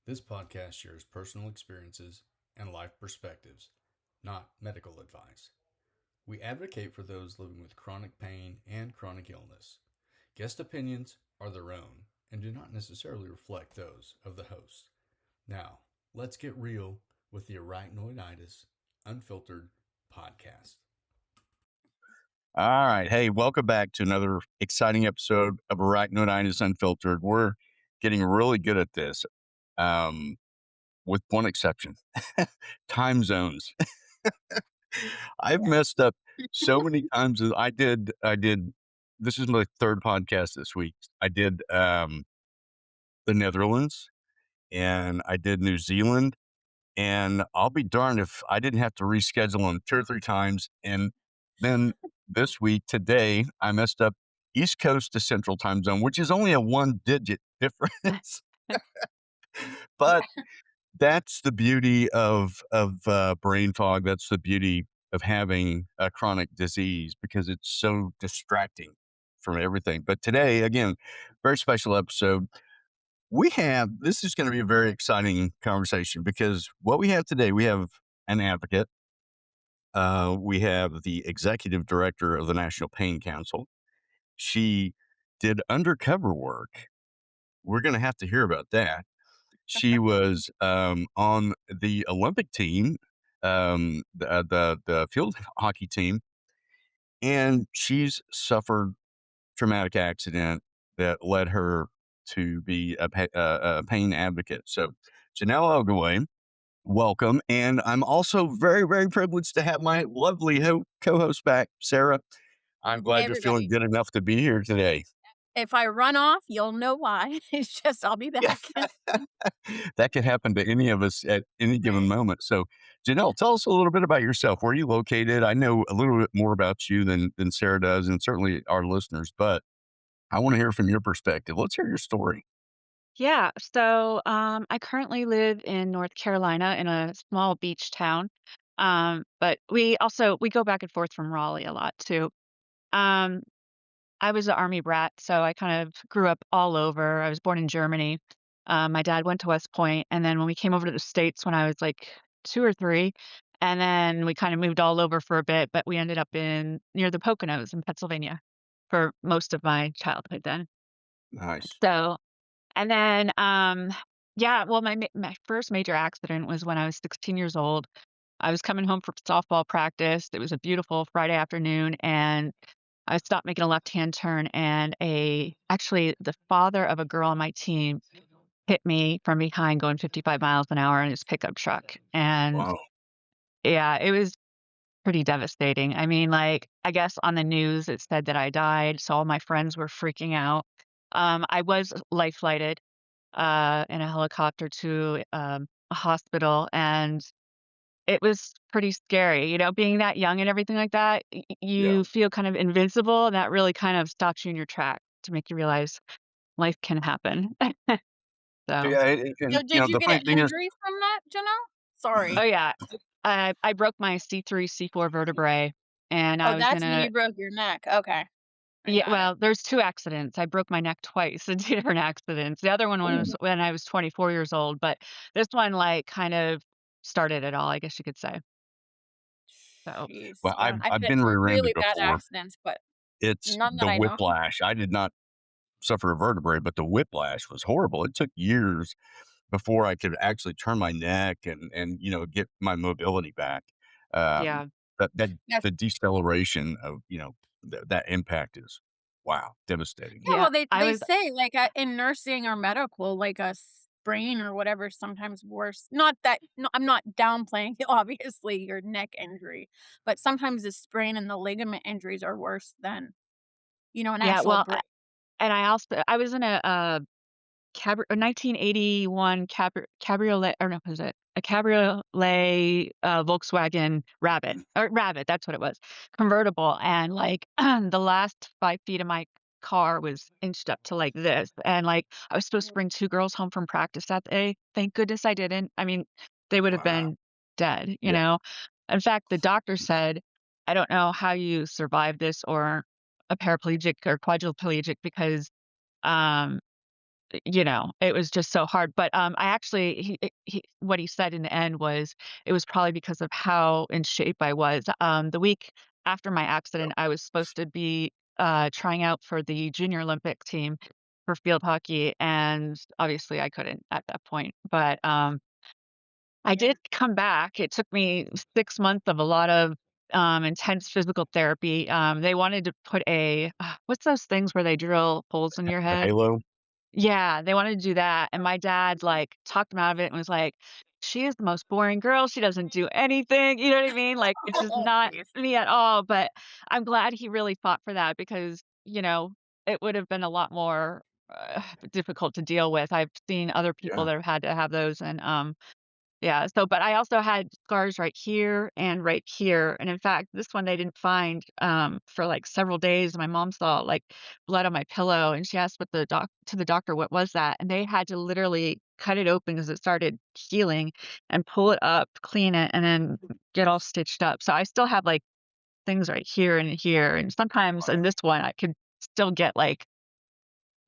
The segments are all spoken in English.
This podcast shares personal experiences and life perspectives, not medical advice. We advocate for those living with chronic pain and chronic illness. Guest opinions are their own and do not necessarily reflect those of the host. Now, let's get real with the Arachnoiditis Unfiltered podcast. All right. Hey, welcome back to another exciting episode of Arachnoiditis Unfiltered. We're getting really good at this, with one exception: time zones. I've messed up so many times. I did. This is my third podcast this week. I did the Netherlands, and I did New Zealand, and I'll be darned if I didn't have to reschedule them 2 or 3 times. And then this week, today, I messed up East Coast to Central Time Zone, which is only a 1-digit difference. But that's the beauty of brain fog. That's the beauty of having a chronic disease, because it's so distracting from everything. But today, again, very special episode. This is going to be a very exciting conversation, because what we have today, we have an advocate. We have the executive director of the National Pain Council. She did undercover work. We're going to have to hear about that. She was on the Olympic team, the field hockey team, and she's suffered traumatic accident that led her to be a pain advocate. So, Jonelle Elgaway, welcome. And I'm also very, very privileged to have my lovely co-host back, Sarah. I'm Hey, glad you're feeling everybody. good enough to be here today. If I run off, you'll know why. It's just I'll be back. That could happen to any of us at any given moment. So, Jonelle, tell us a little bit about yourself. Where are you located? I know a little bit more about you than Sarah does, and certainly our listeners, but I want to hear from your perspective. Let's hear your story. Yeah, I currently live in North Carolina in a small beach town. But we go back and forth from Raleigh a lot too. Um, I was an army brat, so I kind of grew up all over. I was born in Germany. My dad went to West Point, and then when we came over to the States when I was like 2 or 3, and then we kind of moved all over for a bit, but we ended up in near the Poconos in Pennsylvania for most of my childhood then. Nice. So and then, yeah, well, my first major accident was when I was 16 years old. I was coming home from softball practice. It was a beautiful Friday afternoon, and I stopped making a left-hand turn, and a actually, the father of a girl on my team hit me from behind going 55 miles an hour in his pickup truck, and, Wow. yeah, it was pretty devastating. I mean, like, I guess on the news, it said that I died, so all my friends were freaking out. I was life flighted in a helicopter to a hospital, and it was pretty scary. Being that young and everything like that, Yeah. you feel kind of invincible, and that really kind of stops you in your track to make you realize life can happen. So, Yeah. So And, did you the get funny an thing is, injury from that, Janelle? oh Sorry. yeah, I broke my C3, C4 vertebrae, and Oh, I was in that's when a you broke your neck. Okay. I yeah. got it. Well, there's 2 accidents. I broke my neck twice in 2 different accidents. The other one ooh, was when I was 24 years old, but this one like kind of started it all, I guess you could say. So Jeez. well, Yeah. I've I've been been through rear-ended really bad before. accidents, but It's none that the I know. whiplash. I did not suffer a vertebrae, but the whiplash was horrible. It took years before I could actually turn my neck and get my mobility back. Um, yeah. that That's the deceleration of that impact is, wow, devastating. Yeah, Yeah. well, they I they was say, like, in nursing or medical, like, a sprain or whatever is sometimes worse. Not that no, I'm not downplaying, obviously, your neck injury, but sometimes the sprain and the ligament injuries are worse than, an yeah, actual well, break. and I was in a 1981 cabriolet, or no, was it a cabriolet, Volkswagen Rabbit, that's what it was, convertible, and, like, the last 5 feet of my car was inched up to like this, and, like, I was supposed to bring 2 girls home from practice that day. Thank goodness I didn't. I mean, they would have Wow. been dead, you Yeah. know? In fact, the doctor said, "I don't know how you survived this or a paraplegic or quadriplegic because, um, it was just so hard. But I actually, what he said in the end was it was probably because of how in shape I was. The week after my accident, I was supposed to be trying out for the junior Olympic team for field hockey, and obviously I couldn't at that point. But I Yeah. did come back. It took me 6 months of a lot of intense physical therapy. They wanted to put what's those things where they drill holes in your The head? halo. Yeah, they wanted to do that, and my dad, like, talked him out of it and was like, "She is the most boring girl, she doesn't do anything," you know what I mean? Like, it's just Oh, not jeez. me at all, but I'm glad he really fought for that because, it would have been a lot more, difficult to deal with. I've seen other people Yeah. that have had to have those, and, yeah, so but I also had scars right here and right here, and in fact, this one they didn't find, for, like, several days. My mom saw, like, blood on my pillow, and she asked the doctor, "What was that?" And they had to literally cut it open because it started healing and pull it up, clean it, and then get all stitched up. So I still have, like, things right here, and sometimes in this one, I could still get, like,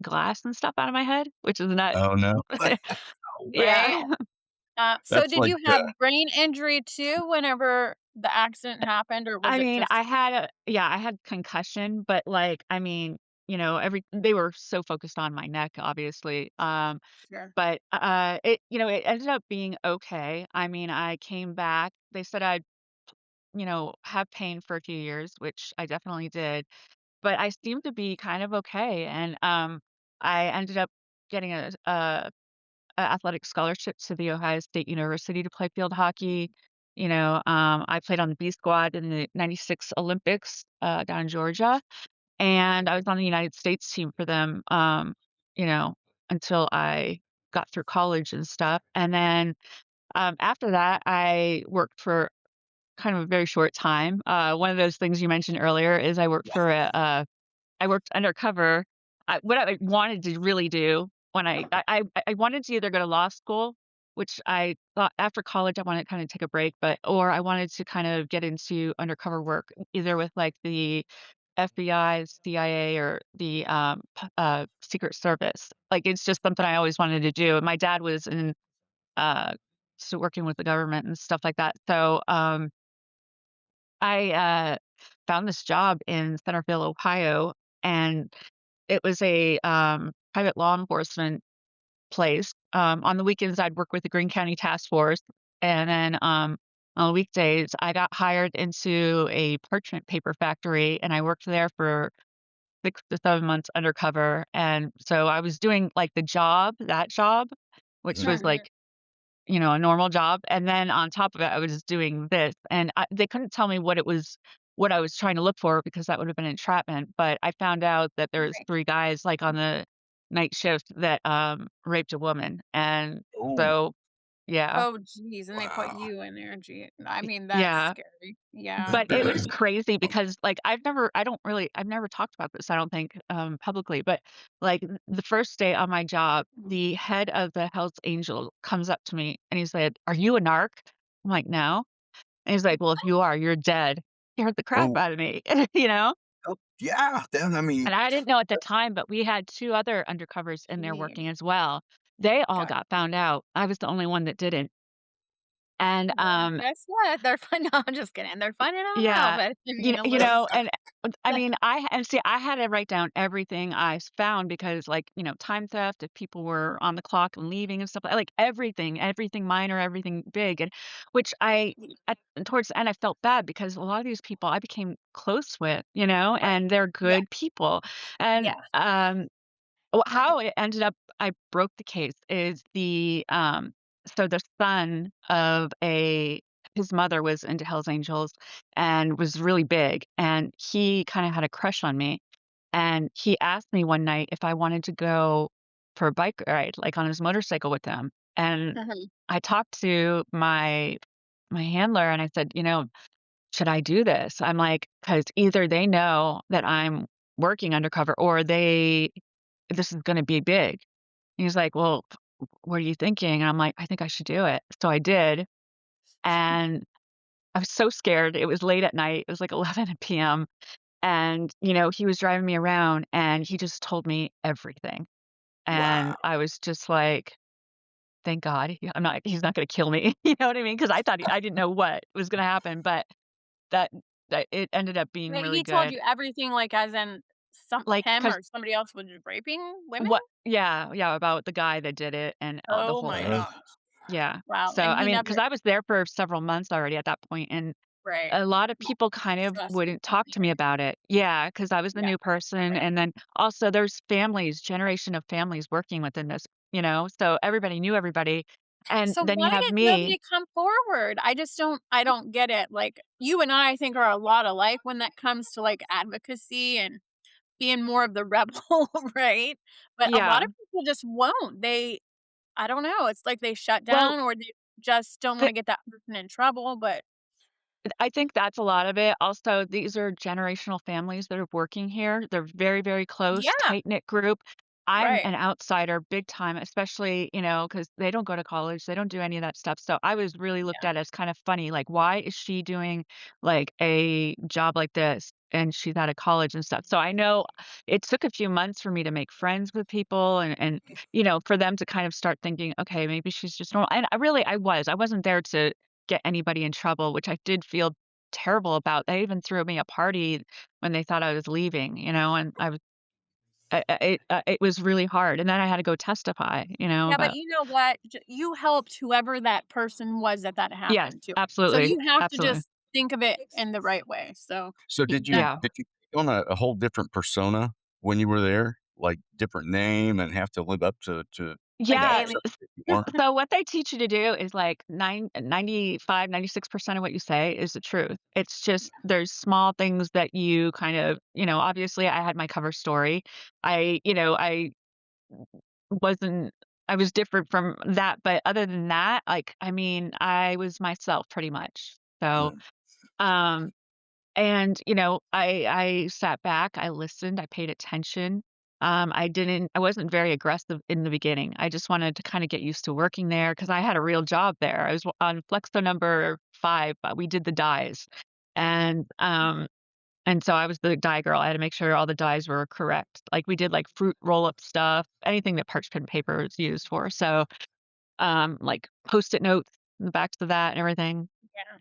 glass and stuff out of my head, which is not Oh no. No way. yeah. So That's did like you have brain injury too whenever the accident happened, or was I it mean, just I had concussion, but, like, I mean, they were so focused on my neck, obviously, sure? but, it ended up being okay. I mean, I came back. They said I'd, have pain for a few years, which I definitely did, but I seemed to be kind of okay, and, I ended up getting a athletic scholarship to The Ohio State University to play field hockey. I played on the B squad in the '96 Olympics, down in Georgia, and I was on the United States team for them, you know, until I got through college and stuff, and then, after that, I worked for kind of a very short time. One of those things you mentioned earlier is I worked undercover. What I wanted to really do when I wanted to either go to law school, which I thought after college I wanted to kind of take a break, or I wanted to kind of get into undercover work, either with like the FBI, CIA, or the Secret Service. Like it's just something I always wanted to do. And my dad was in uh, so working with the government and stuff like that. So I found this job in Centerville, Ohio, and it was a, private law enforcement place. On the weekends, I'd work with the Greene County Task Force, and then, on the weekdays, I got hired into a parchment paper factory, and I worked there for 6 to 7 months undercover, and so I was doing, like, that job, which Mhm. was, Mhm. like, a normal job, and then on top of it, I was doing this, and they couldn't tell me what I was trying to look for because that would have been entrapment, but I found out that there was Right. 3 guys, like, on the night shift that, raped a woman, and Oh, so yeah. Oh, geez, and they put wow. you in there, I mean, that's Yeah, scary. Yeah. but it was crazy because, like, I've never talked about this, I don't think, publicly, but, like, the first day on my job, the head of the Hells Angels comes up to me and he said, "Are you a narc?" I'm like, "No." And he's like, "Well, if you are, you're dead." Scared the crap Oh, out of me, you know? oh, yeah. Then I mean, And I didn't know at the time, but we had 2 other undercovers in there Jeez. working as well. They all Got got found out. I was the only one that didn't. And, well, guess what? They're no, I'm just kidding. They're finding out now, yeah, but you're gonna you live. know, and I mean, I had to write down everything found because, like, time theft, if people were on the clock and leaving and stuff, like everything minor, everything big, and which at towards the end, I felt bad because a lot of these people I became close with, Right. and they're Yeah. good people, and, Yeah. how it ended up I broke the case is so the son of his mother was into Hells Angels and was really big, and he kinda had a crush on me, and he asked me one night if I wanted to go for a bike ride, like, on his motorcycle with him, and Mhm. I talked to my handler and I said, "Should I do this?" I'm like, "'Cause either they know that I'm working undercover or this is gonna be big." And he's like, "Well, what are you thinking?" And I'm like, "I think I should do it." So I did, and I was so scared. It was late at night. It was like 11 PM, and, he was driving me around, and he just told me everything. and Wow. I was just like, "Thank God, he's not gonna kill me." You know what I mean? Because I didn't know what was gonna happen, but that that it ended up being Wait, really he told good. you everything, like, as in Like, him cause or somebody else was raping women? what yeah, about the guy that did it and, the Oh whole my Uh, thing. gosh. Yeah. Wow, So, and I he mean, never because I was there for several months already at that point, and right. a lot of people kind of Trust wouldn't issues talk to me there. about it. Yeah, because I was the Yeah, new person, right. and then also there's families, generation of families working within this, so everybody knew everybody, and So then you why have did me. nobody come forward? I don't get it. Like, you and I think, are a lot alike when that comes to, like, advocacy and being more of the rebel, right? But a lot Yeah. of people just won't. I don't know, it's like they shut Well, down or they just don't the wanna get that person in trouble, but I think that's a lot of it. Also, these are generational families that are working here. They're very, very close, yeah, tight-knit group. I'm right. an outsider big time, especially, because they don't go to college, they don't do any of that stuff. So I was really looked Yeah. at as kind of funny, like, why is she doing like a job like this? And she's out of college and stuff. So I know it took a few months for me to make friends with people and for them to kind of start thinking, okay, maybe she's just normal. And I wasn't there to get anybody in trouble, which I did feel terrible about. They even threw me a party when they thought I was leaving, and I was it was really hard, and then I had to go testify, Yeah, but about. you know what? You helped whoever that person was that Yes, happened to. So absolutely, you have to absolutely. just think of it in the right way. So so Y that yeah. did you take on a whole different persona when you were there? Like, different name and have to live up to like that Yeah, alien persona that you are? so what they teach you to do is, like, 95, 96% of what you say is the truth. It's just there's small things that you kind of obviously, I had my cover story. I wasn't I was different from that, but other than that, like, I mean, I was myself pretty much. So, Mm, um, I sat back, I listened, I paid attention. I wasn't very aggressive in the beginning. I just wanted to kinda get used to working there because I had a real job there. I was on Flexo number 5, we did the dyes, and, um and so I was the dye girl. I had to make sure all the dyes were correct. Like, we did, like, fruit roll-up stuff, anything that parchment paper is used for. So, like, Post-it notes in the backs of that and everything. yeah.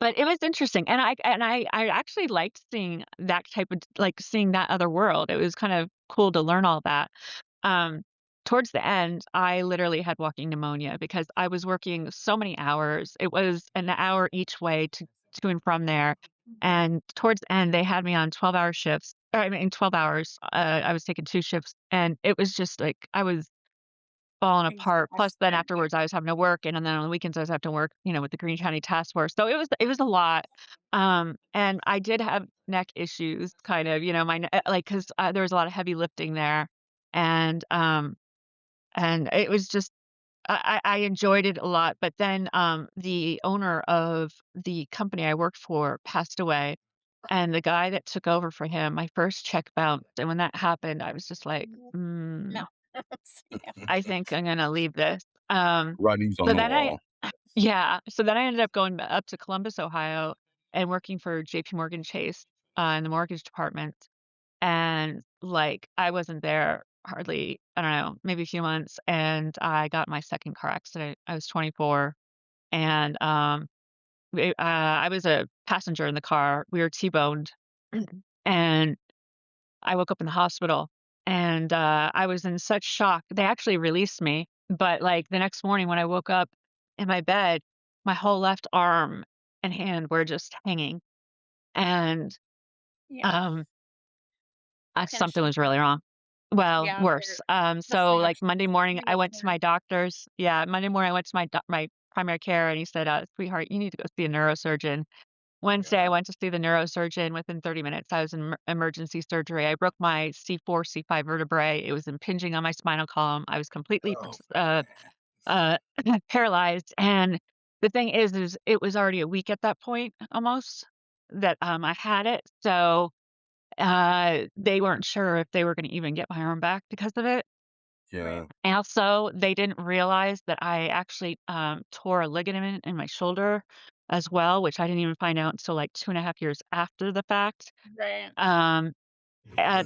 But it was interesting, and I actually liked seeing that type of like, seeing that other world. It was kind of cool to learn all that. Um, Towards the end, I literally had walking pneumonia because I was working so many hours. It was an hour each way to and from there, and towards the end, they had me on 12-hour shifts. Or I mean, 12 hours. I was taking 2 shifts, and it was just like I was falling apart. Plus, then Exhausted, yeah. afterwards, I was having to work, and then on the weekends, I was having to work with the Greene County Task Force. So it was a lot. And I did have neck issues, kind of, my like because there was a lot of heavy lifting there, and it was just I enjoyed it a lot. But then the owner of the company I worked for passed away, and the guy that took over for him, my first check bounced, and when that happened, I was just like, No. Yeah. I think I'm gonna leave this. Um, writings on so the then I wall. yeah, so then I ended up going up to Columbus, Ohio, and working for JP Morgan Chase, in the mortgage department, and, like, I wasn't there hardly, I don't know, maybe a few months, and I got my 2nd car accident. I was 24, and, I was a passenger in the car. We were T-boned, and I woke up in the hospital, and, I was in such shock. They actually released me, but, like, the next morning when I woke up in my bed, my whole left arm and hand were just hanging, and, Yeah. um, something Pinching. was really wrong. Well, Yeah, worse. they're the So, like, fracture. Monday morning, You I know, went to my doctor's. Yeah, Monday morning, I went to my primary care, and he said, "Sweetheart, you need to go see a neurosurgeon." Wednesday, I Yeah. went to see the neurosurgeon. Within 30 minutes, I was in emergency surgery. I broke my C4, C5 vertebrae. It was impinging on my spinal column. I was completely Oh, uh, paralyzed. And the thing is it was already a week at that point almost that I had it. So they weren't sure if they were going to even get my arm back because of it. right. yeah. And also, they didn't realize that I actually tore a ligament in my shoulder as well, which I didn't even find out until like 2.5 years after the fact. Right. Um,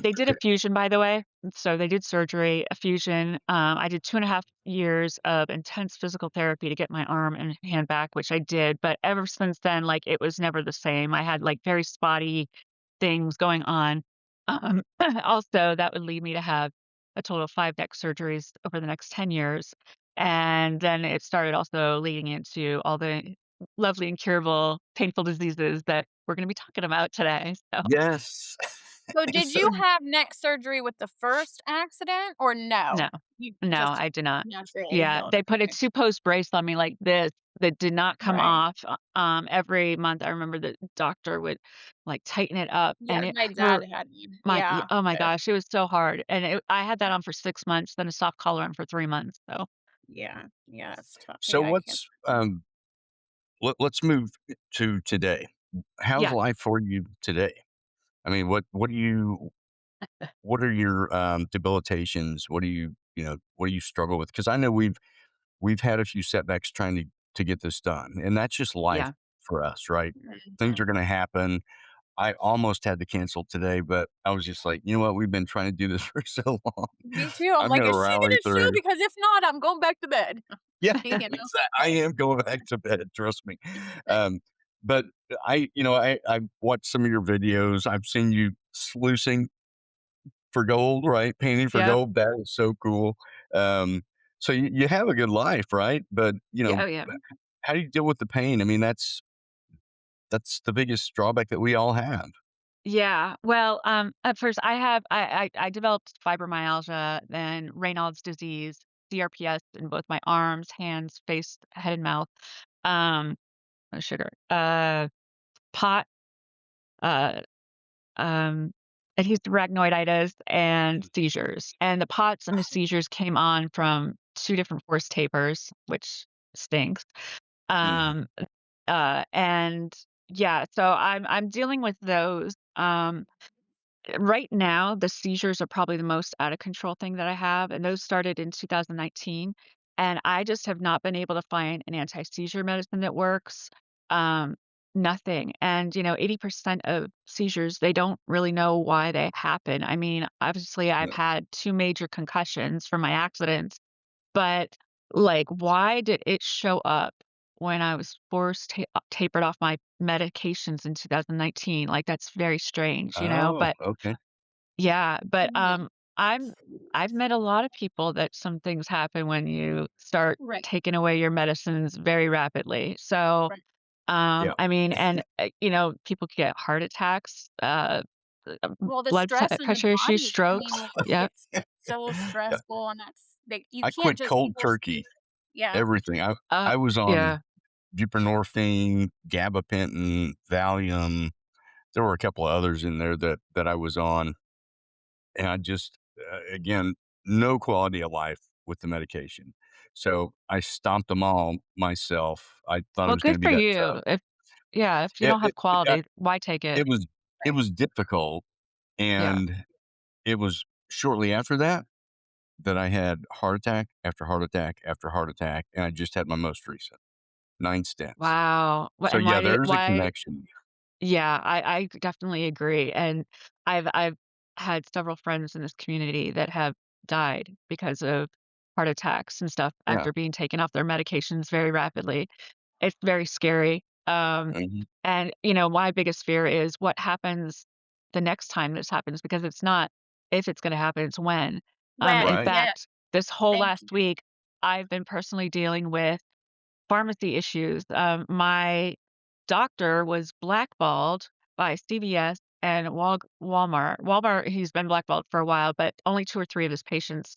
They did a Okay. fusion, by the way. So they did surgery, a fusion. I did 2.5 years of intense physical therapy to get my arm and hand back, which I did. But ever since then, like it was never the same. I had like very spotty things going on. Also, that would lead me to have a total of 5 neck surgeries over the next 10 years. And then it started also leading into all the lovely, incurable, painful diseases that we're going to be talking about today. So, Yes. So did So you have neck surgery with the first accident or no, no? You no, just I did not. naturally Yeah, healed. they put a Okay. 2-post brace on me like this that did not come Right. off. Every month, I remember the doctor would, like, tighten it up, Yeah, and it my dad hurt had one. my Yeah. oh my yeah. gosh, it was so hard, and I had that on for 6 months, then a soft collar on for 3 months, so Yeah. Yeah, it's tough. So Yeah, I can't. let's move to today. How's yeah, life for you today? I mean, what are your debilitations? What do what do you struggle with? Because I know we've had a few setbacks trying to get this done, and that's just life yeah. for us, right? Things Mhm. are going to happen. I almost had to cancel today, but I was just like, you know what? We've been trying to do this for so long. Me too. I'm I'm like, going to is she rally gonna show? through. Because if not, I'm going back to bed. Yeah, You know? exactly. I am going back to bed. Trust me. Um, but I've watched some of your videos. I've seen you sluicing for gold, right? Painting for Yep. gold. That is so cool. Um, so you have a good life, right? But Yeah, oh, yeah. how do you deal with the pain? I mean, that's the biggest drawback that we all have. Yeah. Well, at first I developed fibromyalgia, then Raynaud's disease, CRPS in both my arms, hands, face, head, and mouth. Um, sugar, pot, uh, um, adhesive arachnoiditis, and seizures. And the POTS and the seizures came on from 2 different forced tapers, which stinks. Mhm. Um, and yeah, so I'm dealing with those. Right now, the seizures are probably the most out of control thing that I have, and those started in 2019, and I just have not been able to find an anti-seizure medicine that works. Um, Nothing. And, 80% of seizures, they don't really know why they happen. I mean, obviously, I've Yeah. had 2 major concussions from my accidents, but, like, why did it show up when I was forced tapered off my medications in 2019? Like, that's very strange, Oh, but okay. yeah, but, Yeah. I'm I've met a lot of people that some things happen when you start Right. taking away your medicines very rapidly. So, Right. Yeah. I mean, and, people can get heart attacks, Well, the blood stress in the pressure issues, body, I mean, strokes. it's Yep. so Yeah. stressful, and that's like, you I can't quit just cold force turkey. yeah. Everything. I was on Yeah. buprenorphine, gabapentin, Valium. There were a couple of others in there that I was on, and I just again, no quality of life with the medication. So I stomped them all myself. I thought it Well, was going good to be for that tough. you. If you It don't it, have quality, why take it? it was it Right. was difficult, Yeah. and it was shortly after that that I had heart attack after heart attack after heart attack, and I just had my most recent 9 stents. Wow. Wh So and yeah, why did there's a why connection. Yeah, I definitely agree, and I've had several friends in this community that have died because of heart attacks and stuff Yeah. after being taken off their medications very rapidly. It's very scary, Mhm. and, my biggest fear is what happens the next time this happens, because it's not if it's gonna happen, it's when. In When, Right. yeah, fact, this whole thank you. last week, I've been personally dealing with pharmacy issues. My doctor was blackballed by CVS and Walmart. Walmart, he's been blackballed for a while, but only 2 or 3 of his patients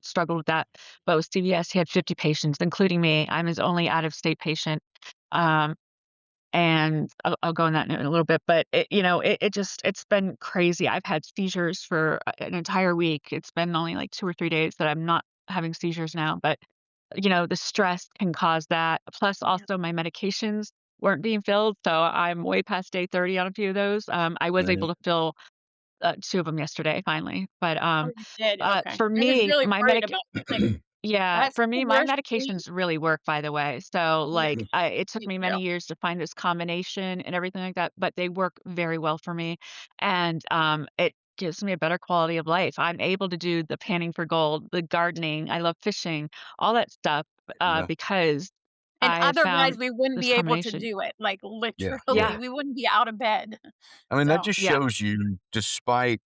struggled with that. But with CVS, he had 50 patients, including me. I'm his only out-of-state patient. Um, and I'll go on that in a little bit, but it's been crazy. I've had seizures for an entire week. It's been only like 2 or 3 days that I'm not having seizures now, but, the stress can cause that. Plus, Yeah. also, my medications weren't being filled, so I'm way past day 30 on a few of those. I was able Mhm. to fill, 2 of them yesterday finally, but, Oh, you did? Okay. for I was me, really my worried medic about that, like, yeah, that's for the me, my worst thing. medications really work, by the way. So, Yeah, like, it took me me too. many years to find this combination and everything like that, but they work very well for me. And it gives me a better quality of life. I'm able to do the panning for gold, the gardening. I love fishing, all that stuff, Yeah. because And I have otherwise, found we wouldn't this be able to combination. do it, like, Yeah. literally, Yeah. Yeah, we wouldn't be out of bed. I mean, that So just yeah, shows you, despite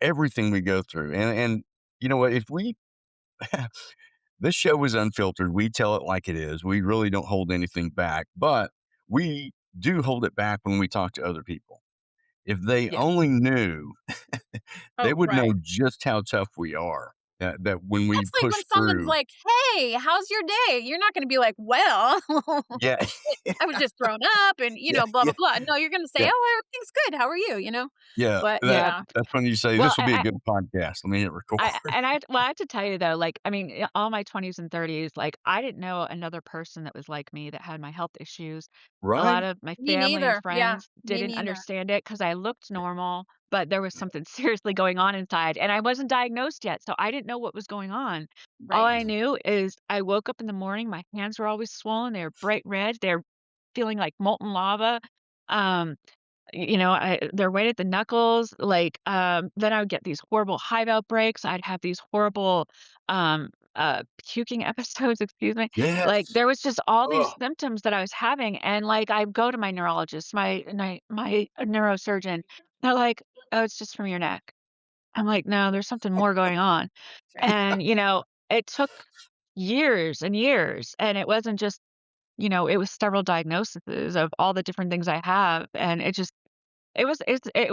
everything we go through, and you know what? If we this show is unfiltered, we tell it like it is. We really don't hold anything back, but we do hold it back when we talk to other people. If they yeah. only knew, they Oh, would know right. just how tough we are. That when we That's like push when someone's through. like, "Hey, how's your day?" You're not gonna be like, "Well, Yeah. I was just thrown up and, Yeah. blah, Yeah. blah, blah." No, you're gonna say, Yeah. "Oh, everything's good. How are you?" Yeah. But That yeah. yeah, that's when you say, Well, "This will be a good podcast. Let me hit record." I have to tell you though, like, I mean, all my 20s and 30s, like, I didn't know another person that was like me that had my health issues. A lot Right? of my me family and neither. Yeah, friends me didn't neither. understand it because I looked normal, but there was something seriously going on inside, and I wasn't diagnosed yet, so I didn't know what was going on. All Right, I Yeah. knew is I woke up in the morning, my hands were always swollen, they were bright red, they're feeling like molten lava. Um, they're right at the knuckles, like, then I would get these horrible hive outbreaks, I'd have these horrible, puking episodes, excuse me. Like, Yes. there was just all these Ugh. symptoms that I was having, and, like, I go to my neurologist, my neurosurgeon, they're like, "Oh, it's just from your neck." I'm like, "No, there's something more going on." right. And, it took years and years, and it wasn't just it was several diagnoses of all the different things I have, and it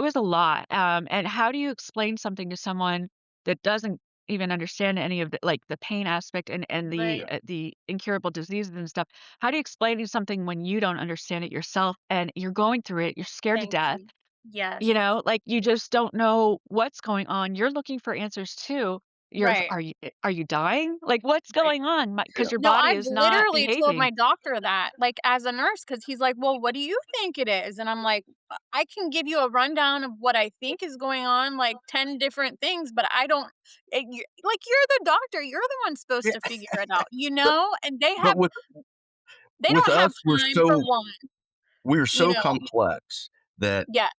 was a lot, and how do you explain something to someone that doesn't even understand any of the like, the pain aspect and Right. Yeah. the incurable diseases and stuff? How do you explain something when you don't understand it yourself and you're going through it, you're scared to Thank death, you. Yes. like, you just don't know what's going on, you're looking for answers too. Right. Are you dying? Like, what's Right. going on? Yeah. Because your No, body I've is not literally told behaving. my doctor that, like, as a nurse, because he's like, "Well, what do you think it is?" And I'm like, I can give you a rundown of what I think is going on, like 10 different things, but I don't like, you're the doctor, you're the one supposed Yeah. to figure it out, But And they but they with don't have us, time for one, we're you so know? complex that Yes,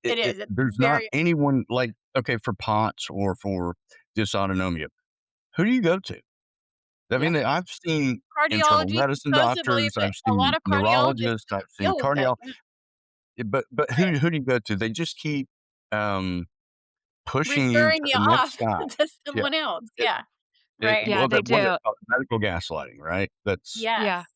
it is, it's there's not very anyone like, okay, for POTS or for dysautonomia, who do you go to? I Yeah. mean, I've seen internal cardiology, medicine supposedly, doctors, but I've a lot seen of cardiologists neurologists, I've seen deal with it. but Right. who do you go to? They just keep, um, pushing you Referring to you the next off guy. to Yeah. someone else, It yeah, right. Yeah, well, they that what do. medical gaslighting, right? That's Yeah. Yes.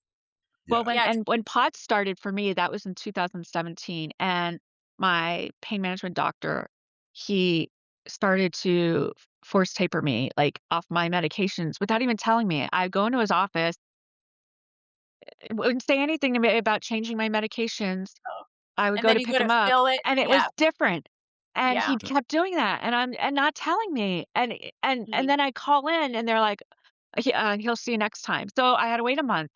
Well, yeah. when Yeah, and when POTS started for me, that was in 2017, and my pain management doctor, he started to force taper me, like, off my medications without even telling me. I go into his office, wouldn't say anything to me about changing my medications. so I would and go then to you pick go to him up, fill it, and it yeah, was different, and yeah, he kept doing that, and not telling me, and mhm, then I call in, and they're like, "He'll see you next time." So I had to wait a month.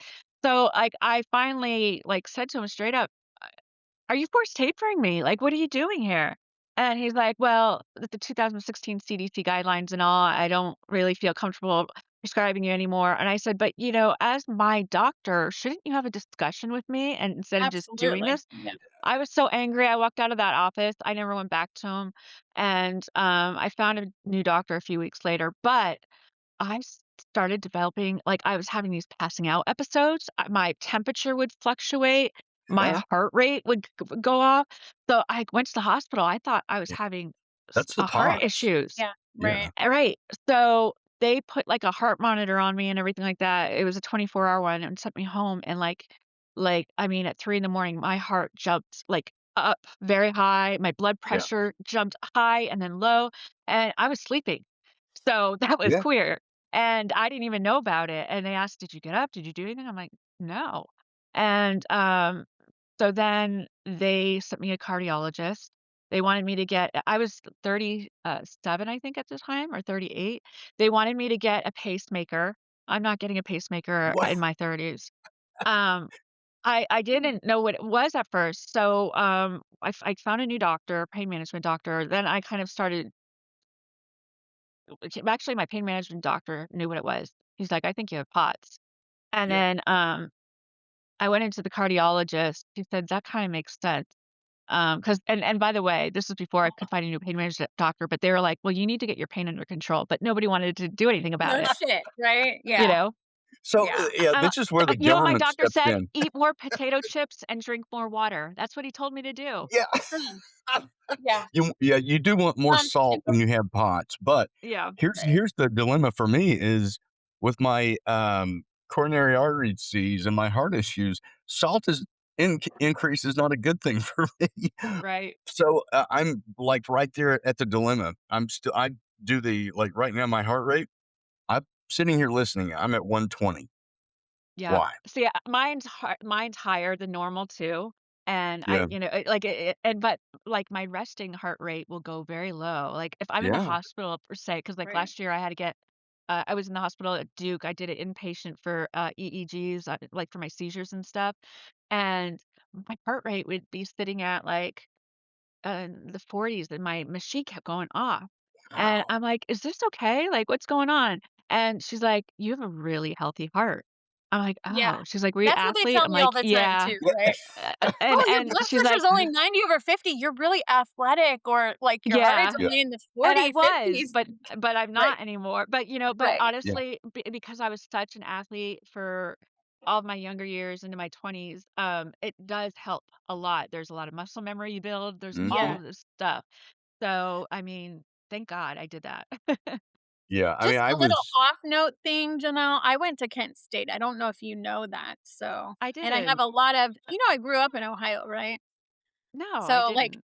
So, like, I finally, like, said to him straight up, "Are you forced tapering me? Like, what are you doing here?" And he's like, "Well, with the 2016 CDC guidelines and all, I don't really feel comfortable prescribing you anymore." And I said, "But, as my doctor, shouldn't you have a discussion with me and instead of just doing absolutely, this?" yeah, I was so angry, I walked out of that office, I never went back to him, and, I found a new doctor a few weeks later, but I started developing like, I was having these passing out episodes, my temperature would fluctuate, my Yeah. heart rate would go off, so I went to the hospital, I thought I was Yeah. having That's the heart POTS. issues. yeah, right, Yeah. Right, so they put, like, a heart monitor on me and everything like that, it was a 24-hour one and sent me home, and, I mean, at 3 in the morning, my heart jumped, like, up very high, my blood Yeah. pressure jumped high and then low, and I was sleeping. So, that was Yeah. queer, and I didn't even know about it, and they asked, "Did you get up? Did you do anything?" I'm like, "No." And, so then they sent me a cardiologist. They wanted me to get I was 37, I think, at the time, or 38. They wanted me to get a pacemaker. I'm not getting a pacemaker What? in my 30s. Um, I didn't know what it was at first, so, I found a new doctor, pain management doctor, then I kind of started actually, my pain management doctor knew what it was. He's like, "I think you have POTS." And Yeah. then, I went into the cardiologist. He said, "That kinda makes sense." 'Cause and by the way, this was before I could find a new pain management doctor, but they were like, "Well, you need to get your pain under control," but nobody wanted to do anything about No it, shit, right? you Yeah, know? So, yeah. yeah, Uh, this is where the you know what my government doctor steps said? in. "Eat more potato chips and drink more water." That's what he told me to do. Yeah. Mm, yeah. You do want more salt Sugar, when you have POTS, but Yeah. right. here's the dilemma for me is with my, coronary artery disease and my heart issues, salt is increase is not a good thing for me. Right. So, I'm, like, right there at the dilemma. I do the like, right now, my heart rate, I'm sitting here listening, I'm at 120. Yeah. Why? See, mine's higher than normal too, and Yeah. like, and but, like, my resting heart rate will go very low. Like, if I'm in the Yeah. hospital per se, because like, Right. last year I had to get I was in the hospital at Duke, I did it inpatient for, EEGs, like, for my seizures and stuff, and my heart rate would be sitting at, like, the 40s, and my machine kept going off, and Wow. I'm like, "Is this okay? Like, what's going on?" And she's like, "You have a really healthy heart." I'm like, Yeah. "Oh." She's like, "Were you That's what they athlete?" tell I'm me all like, the time "Yeah." too, Yeah. right? And "Oh, your and blood she's like, pressure's only 90/50. You're really athletic," or, like, "Your heart rate's "Yeah." Yeah. only in the And I 40, was, 50s." but I'm Right, not anymore. But, but right. Yeah. honestly, because I was such an athlete for all of my younger years into my 20s, it does help a lot. There's a lot of muscle memory you build, there's all Mhm. Yeah. of this stuff. So, I mean, thank God I did that. Yeah. I mean, Just I a little was off note thing, Janelle, I went to Kent State. I don't know if you know that, so I and I have didn't. a lot of I grew up in Ohio, right? No, I So, like, didn't.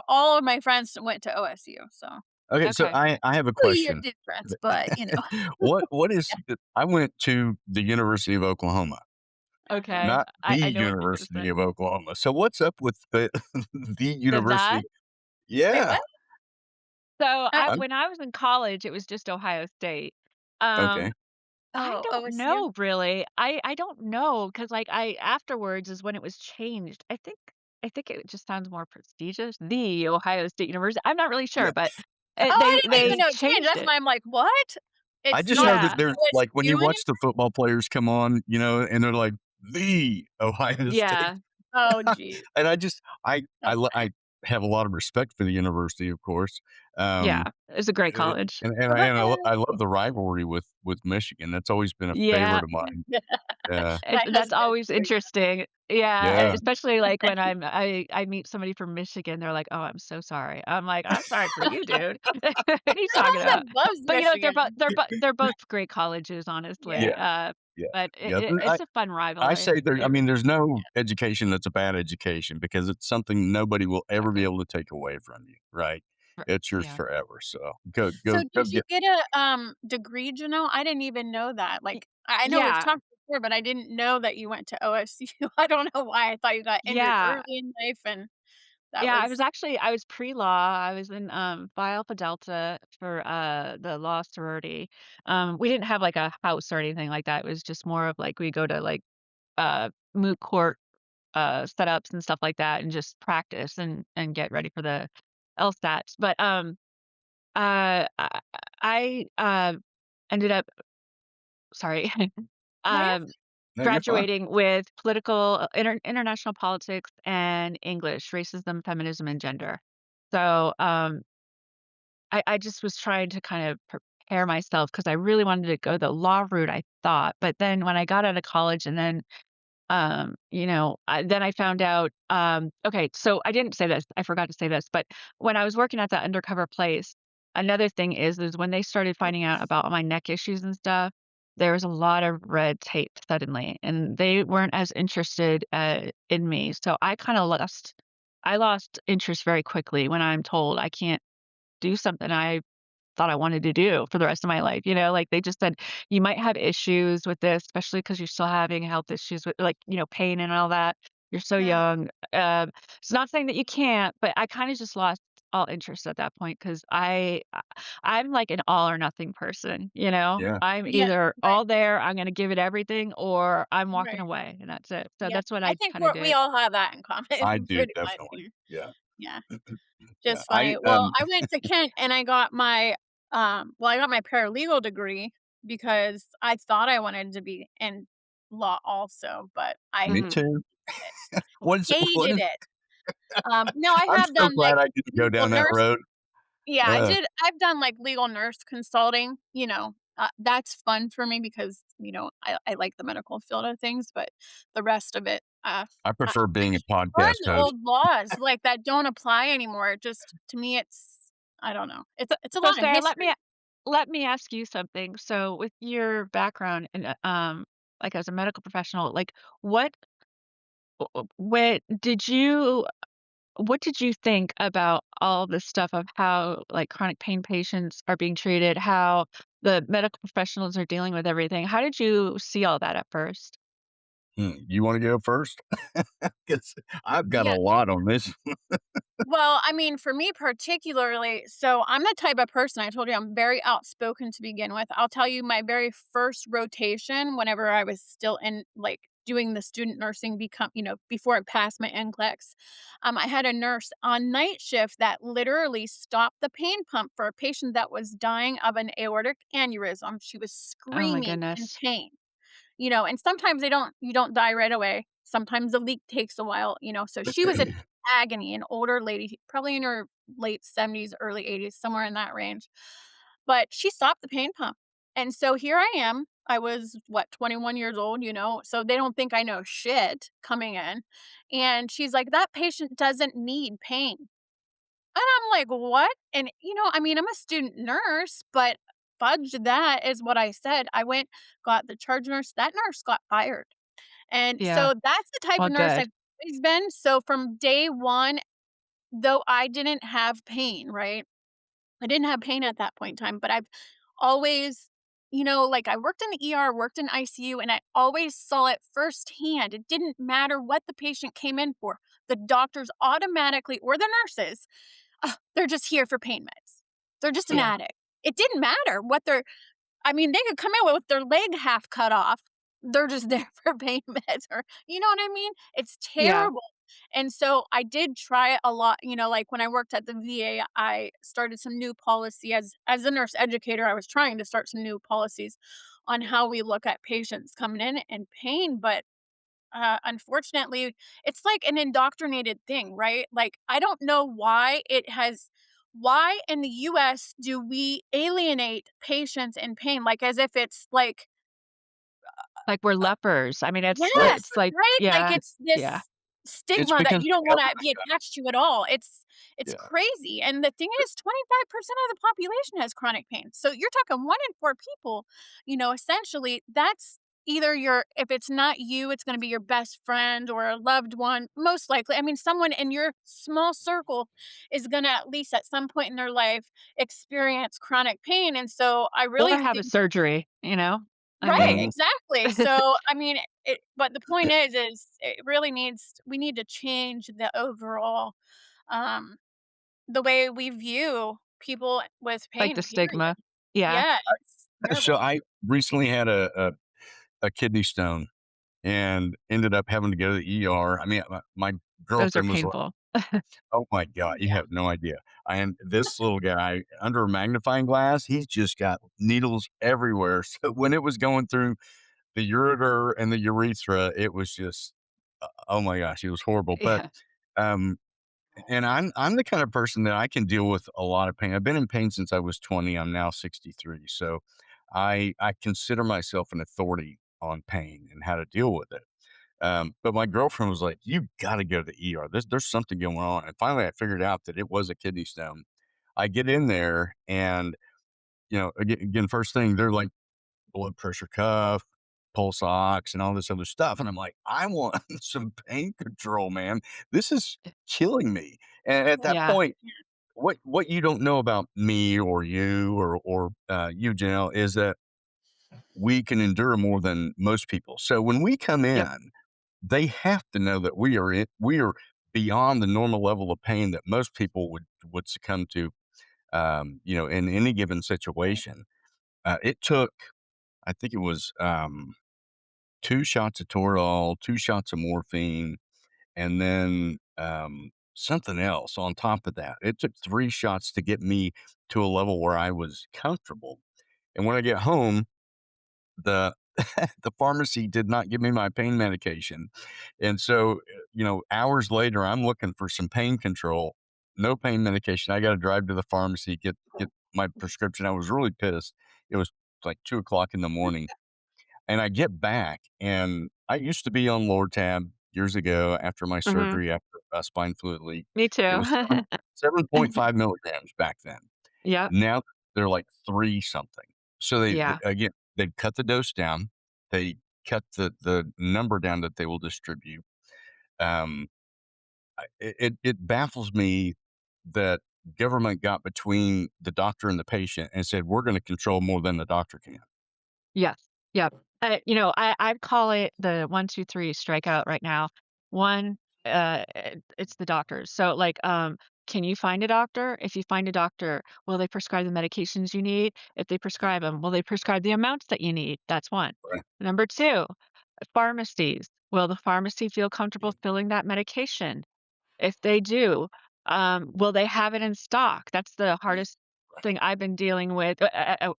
all of my friends went to OSU, so okay, so Okay. I have a 2-year question. difference, but, What is yeah. I went to the University of Oklahoma, Uh-huh. Okay. not the I know what you're gonna University say. of Oklahoma. So what's up with the the That? university? Wait, Yeah. what? So, I I'm when I was in college, it was just Ohio State. Um, okay. I Oh, don't OSU? know really. I don't know because like, I afterwards is when it was changed. I think it just sounds more prestigious, The Ohio State University. I'm not really Yeah. sure, but, Oh, I I didn't even they just know it changed, changed that's it. why I'm like, "What?" I It's just not know that Yeah. there's like when you OSU watch anymore? the football players come on, and they're like the Ohio State. Yeah. Oh, geez. And I Okay. have a lot of respect for the university, of course. Yeah. Um, It's a great eh, college. I love the rivalry with Michigan. That's always been a Yeah. favorite of mine. Yeah. My That's husband always too, interesting. Yeah, Yeah. especially, like, when I meet somebody from Michigan, they're like, "Oh, I'm so sorry." I'm like, "I'm sorry for you, dude." What are you My talking about? husband loves But, Michigan. they're both great colleges, honestly, Yeah. Yeah. Yeah. but Yeah. it's a fun I rivalry. say there I It mean, there's no education that's a bad education because it's something nobody will ever be exactly. able to take away from you, right? R It's yours Yeah. forever. So So go did you get get a, degree, Janelle? I didn't even know that, Y like, I know we've yeah. talked before, but I didn't know that you went to OSU. I don't know why, I thought you got injured Yeah. early in life, and that Yeah, was I was pre-law. I was in, Phi Alpha Delta for, the law sorority. We didn't have, like, a house or anything like that. It was just more of, like, we go to, like, moot court, setups and stuff like that and just practice and get ready for the LSATs. But, I ended up sorry, No, you're um, no, you're fine. graduating with political international politics and English, racism, feminism, and gender. So, I just was trying to kind of prepare myself because I really wanted to go the law route, I thought. But then when I got out of college and then then I found out, okay, so I didn't say this, I forgot to say this, but when I was working at that undercover place, another thing is when they started finding out about my neck issues and stuff, there was a lot of red tape suddenly, and they weren't as interested, in me. So I lost interest very quickly when I'm told I can't do something I thought I wanted to do for the rest of my life, like, they just said, "You might have issues with this, especially because 'cause you're still having health issues with, like, pain and all that. You're so yeah, young." It's not saying that you can't, but I kinda just lost all interest at that point 'cause I'm like an all or nothing person, you know? Yeah. I'm yeah, either right, all there, I'm gonna give it everything, or I'm walking right, away, and that's it. So yeah. that's what I I think kinda we did. all have that in I common, do pretty much, definitely. Yeah. yeah. Yeah. Just funny. Well, I went to Kent and I got my, I got my paralegal degree because I thought I wanted to be in law also, but I Me Mhm. too. hated it. What is Hated it. No, I I'm have so done, like, glad I didn't go legal down that nurse. road. Yeah, Uh, I've done, like, legal nurse consulting, that's fun for me because, I like the medical field of things, but the rest of it, I I prefer being a learn podcast the host. old laws, like, that don't apply anymore. It just to me, I don't know. It's a So, lot of Sarah, history. let me ask you something. So, with your background and like as a medical professional, like what what did you what did you think about all this stuff of how like chronic pain patients are being treated, how the medical professionals are dealing with everything? How did you see all that at first? You want to go first? 'Cause I've got a Yeah. lot on this. Well, I mean, for me particularly, so I'm the type of person, I told you I'm very outspoken to begin with. I'll tell you my very first rotation whenever I was still in like doing the student nursing before I passed my NCLEX. I had a nurse on night shift that literally stopped the pain pump for a patient that was dying of an aortic aneurysm. She was Oh my screaming in goodness. pain. And sometimes you don't die right away. Sometimes the leak takes a while, so she was in agony, an older lady, probably in her late 70s, early 80s, somewhere in that range. But she stopped the pain pump. And so here I am. I was, 21 years old, so they don't think I know shit coming in. And she's like, that patient doesn't need pain. And I'm like, what? And, I mean, I'm a student nurse, but fudge that is what I said. I went, got the charge nurse. That nurse got fired. And Yeah. so that's the type Well, of nurse good. I've always been. So from day one, though I didn't have pain, right? I didn't have pain at that point in time, but I've always, like I worked in the ER, worked in ICU, and I always saw it firsthand. It didn't matter what the patient came in for. The doctors automatically, or the nurses, they're just here for pain meds. They're just an Yeah. addict. It didn't matter what they could come in with their leg half cut off. They're just there for pain meds or you know what I mean? It's Yeah. terrible. And so I did try it a lot, like when I worked at the VA, I started some new policy as a nurse educator, I was trying to start some new policies on how we look at patients coming in pain, but unfortunately, it's like an indoctrinated thing, right? Like, I don't know why in the US do we alienate patients in pain? Like, as if it's like, Like we're lepers. I mean, Well, yes, it's like, right? Like, yeah. it's Yeah. this it's stigma that because you don't the wanna government be attached to at all. It's yeah. crazy, and the thing is 25% of the population has chronic pain. So you're talking 1 in 4 people, essentially, that's either if it's not you, it's gonna be your best friend or a loved one, most likely. I mean, someone in your small circle is gonna, at least at some point in their life, experience chronic pain, and so I Or really have a think. surgery, you know? I Right, mean, Mhm. exactly. So, I mean, but the point is it really we need to change the overall, um, the way we view people with like pain, the period. stigma. Yeah. Yeah, it's So terrible. I recently had a kidney stone and ended up having to go to the ER. I mean, my Those are girlfriend was like, painful. "Oh my god, you Yeah. have no idea." And this little guy under a magnifying glass, he's just got needles everywhere. So when it was going through the ureter and the urethra, it was just, oh my gosh, it was horrible. But Yeah. um, and I'm the kind of person that I can deal with a lot of pain. I've been in pain since I was 20. I'm now 63. So I consider myself an authority on pain and how to deal with it. But my girlfriend was like, "You got to go to the ER. There's something going on." And finally, I figured out that it was a kidney stone. I get in there, and again, first thing they're like blood pressure cuff, pulse ox, and all this other stuff. And I'm like, I want some pain control, man. This is killing me. And at that Yeah. point, what you don't know about me or you or you, Janelle, is that we can endure more than most people. So when we come Yep. in, they have to know that we are beyond the normal level of pain that most people would succumb to. In any given situation. It took, I think it was 2 shots of Toradol, 2 shots of morphine, and then, something else on top of that. It took 3 shots to get me to a level where I was comfortable, and when I get home, the the pharmacy did not give me my pain medication, and so, hours later, I'm looking for some pain control, no pain medication. I got to drive to the pharmacy, get my prescription. I was really pissed. It was like 2 o'clock in the morning. And I get back, and I used to be on Lortab years ago after my Mhm. surgery, after a spine fluid leak. Me It too. was 7.5 milligrams back then. Yep. Now they're like 3 something. So Yeah. again, they've cut the dose down. They cut the number down that they will distribute. Um, it baffles me that government got between the doctor and the patient and said, "We're gonna control more than the doctor can." Yes. Yep. I call it the 1, 2, 3 strikeout right now. One, it's the doctors. So, like, can you find a doctor? If you find a doctor, will they prescribe the medications you need? If they prescribe them, will they prescribe the amounts that you need? That's one. Right. Number 2, pharmacies. Will the pharmacy feel comfortable filling that medication? If they do, will they have it in stock? That's the hardest thing I've been dealing with,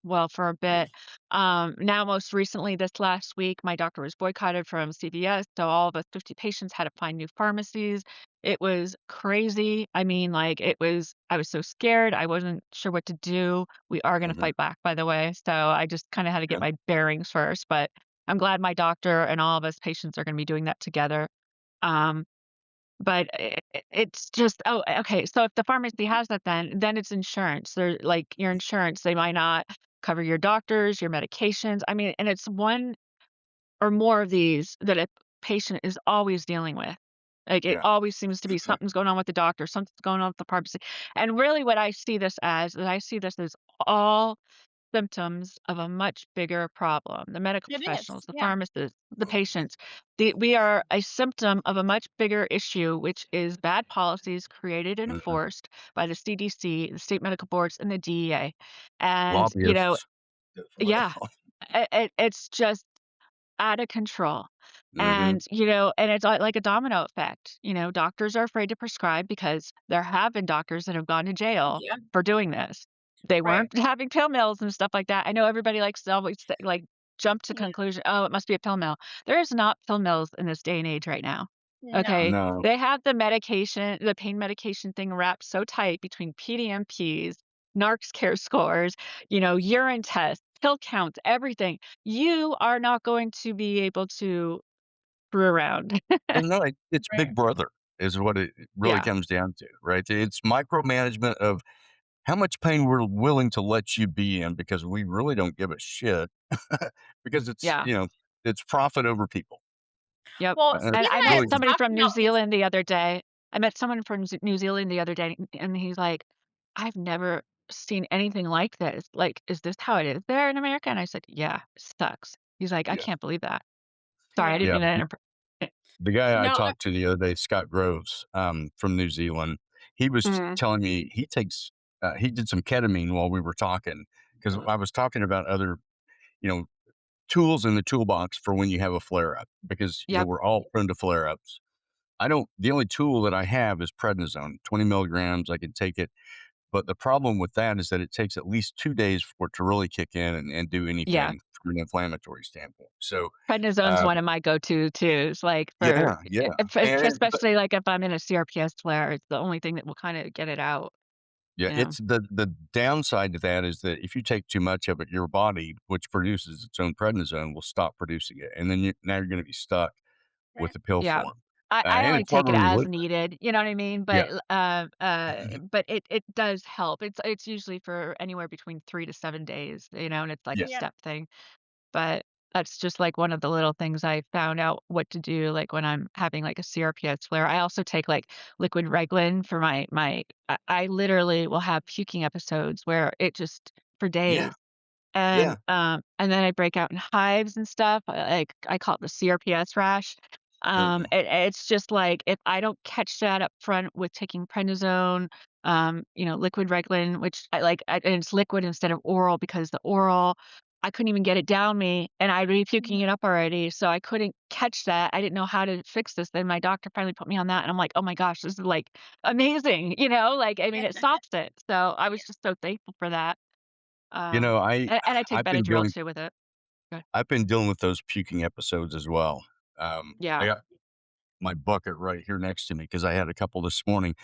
well, for a bit. Now, most recently, this last week, my doctor was boycotted from CVS, so all of us 50 patients had to find new pharmacies. It was crazy. I mean, like, I was so scared. I wasn't sure what to do. We are gonna Mhm. fight back, by the way, so I just kinda had to get Yeah. my bearings first, but I'm glad my doctor and all of us patients are gonna be doing that together. Um but it's just okay, so if the pharmacy has that then it's insurance. They're like, your insurance, they might not cover your doctors, your medications. I mean, and it's one or more of these that a patient is always dealing with. Like, it Yeah. always seems to be something's going on with the doctor, something's going on with the pharmacy. And really what I see this as, is I see this as all symptoms of a much bigger problem. The medical It is. professionals, the Yeah. pharmacists, the patients, we are a symptom of a much bigger issue, which is bad policies created and Mhm. enforced by the CDC, the state medical boards, and the DEA. And, Lobbyists. That's what I yeah, call it's just out of control. Mhm. And it's like a domino effect. Doctors are afraid to prescribe because there have been doctors that have gone to jail Yeah. for doing this. They Right. weren't having pill mills and stuff like that. I know everybody likes to always like jump to Yeah. conclusion, oh, it must be a pill mill. There is not pill mills in this day and age right now. No. Okay. No. They have the pain medication thing wrapped so tight between PDMPs, NARCS care scores, urine tests, pill counts, everything. You are not going to be able to screw around. Well, no, it's Right. Big Brother is what it really Yeah. comes down to, right? It's micromanagement of how much pain we're willing to let you be in because we really don't give a shit because Yeah. it's profit over people. Yep. Well, And even I as met Really we're just somebody talking from New about this, Zealand the other day. I met someone from New Zealand the other day, and he's like, "I've never seen anything like this. Like, is this how it is there in America?" And I said, "Yeah, it sucks." He's like, "I yeah. can't believe that." Sorry, I yeah. didn't Yeah. mean to The guy I No, talked to the other day, Scott Groves, from New Zealand, he was Mhm. telling me he did some ketamine while we were talking because I was talking about other, you know, tools in the toolbox for when you have a flare up because, Yep. we're all prone to flare ups. The only tool that I have is prednisone, 20 milligrams. I can take it. But the problem with that is that it takes at least 2 days for it to really kick in and do Yeah. anything from an inflammatory standpoint. So, Prednisone's uh, one of my go-to too. It's like yeah, yeah. But especially like if I'm in a CRPS flare, it's the only thing that will kinda get it out, yeah, you know? it's the downside to that is that if you take too much of it, your body, which produces its own prednisone, will stop producing it. And then now you're going to be stuck with right. the pill Yeah. form. I And only it's take harder it to as relive it. needed, you know what I mean? Yeah. But it does help. It's usually for anywhere between 3 to 7 days, and it's like Yeah. a Yeah. step thing. But that's just, like, one of the little things I found out what to do, like, when I'm having, like, a CRPS flare. I also take, like, liquid Reglan for I literally will have puking episodes where it just for Yeah. days. Yeah. And then I break out in hives and stuff, like, I call it the CRPS rash. Mm-mm. It's just like, if I don't catch that up front with taking prednisone, liquid Reglan, which and it's liquid instead of oral because the oral, I couldn't even get it down me, and I'd be puking Mhm. it up already, so I couldn't catch that. I didn't know how to fix this. Then my doctor finally put me on that, and I'm like, "Oh my gosh, this is, like, amazing," Like, I mean, it stops it. So I was Yeah. just so thankful for that. You know, And I take I've been Benadryl dealing too with it. Okay. I've been dealing with those puking episodes as well. Yeah. I got my bucket right here next to me because I had a couple this morning.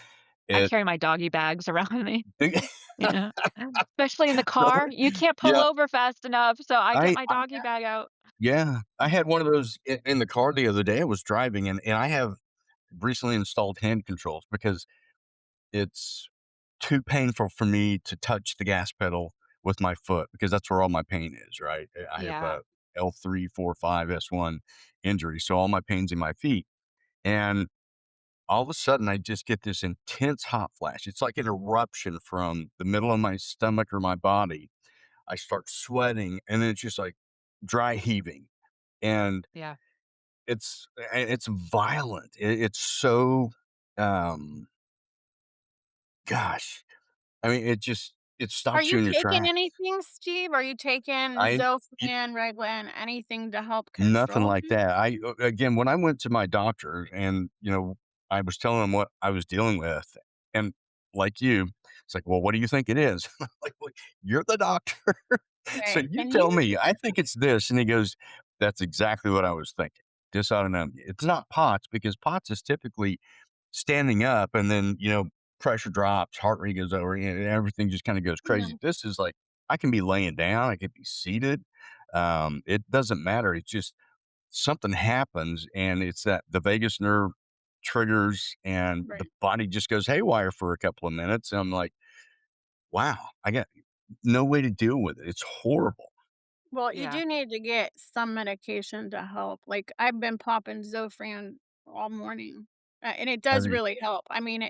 I It carry my doggy bags around me, you know, especially in the car. Really? You can't pull Yeah, over fast enough, so I get I my Oh, doggy yeah. bag out. yeah, I had one of those in the car the other day. I was driving, and I have recently installed hand controls because it's too painful for me to touch the gas pedal with my foot because that's where all my pain is, right? I have Yeah, a L3, 4, 5, S1 injury, so all my pain's in my feet. And all of a sudden, I just get this intense hot flash. It's like an eruption from the middle of my stomach or my body. I start sweating, and then it's just like dry heaving, and yeah. it's violent. It's so, um, gosh, I mean, it Are stops you you in your taking tracks. anything, Steve? Are you taking I it Zofran, Reglan, anything to help Nothing control like it? that. Again, when I went to my doctor and, I was telling him what I was dealing with, and like you, it's like, "Well, what do you think it is?" I'm like, "Well, you're the doctor, so Right. you Can tell you me. I think it's this." And he goes, "That's exactly what I was thinking. Dysautonomia. It's not POTS because POTS is typically standing up and then, pressure drops, heart rate goes over, and everything just kinda goes crazy. Yeah. This is like, I can be laying down, I could be seated, it doesn't matter. It's just something happens, and it's that the vagus nerve triggers, and the Right. body just goes haywire for a couple of minutes, and I'm like, "Wow, I got no way to deal with it." It's horrible. Well, you Yeah. do need to get some medication to help. Like, I've been popping Zofran all morning, and it Have does you really help. I mean,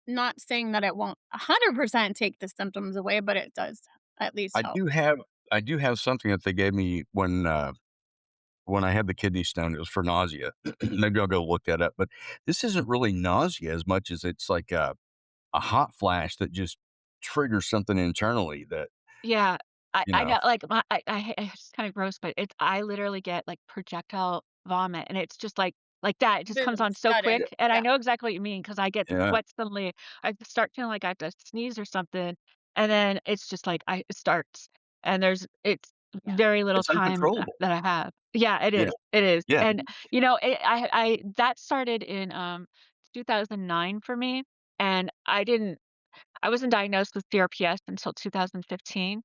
not saying that it won't 100% take the symptoms away, but it does at least I help. do have I do have something that they gave me when I had the kidney stone. It was for nausea. Maybe I'll go look that up, but this isn't really nausea as much as it's like a hot flash that just triggers something internally that, Yeah, you I know know, like, it's kinda gross, but it's I literally get, like, projectile vomit, and it's just like that, it just comes Boom, on so sudden. Yeah, quick, and I Yeah. know exactly what you mean because I get yeah. sweat suddenly. I start feeling like I have to sneeze or something, and then it's just like it starts, and it's Yeah. very little It's time, uncontrollable. that I have. Yeah, Yeah, it is, yeah. and, that started in, 2009 for me, and I wasn't diagnosed with CRPS until 2015.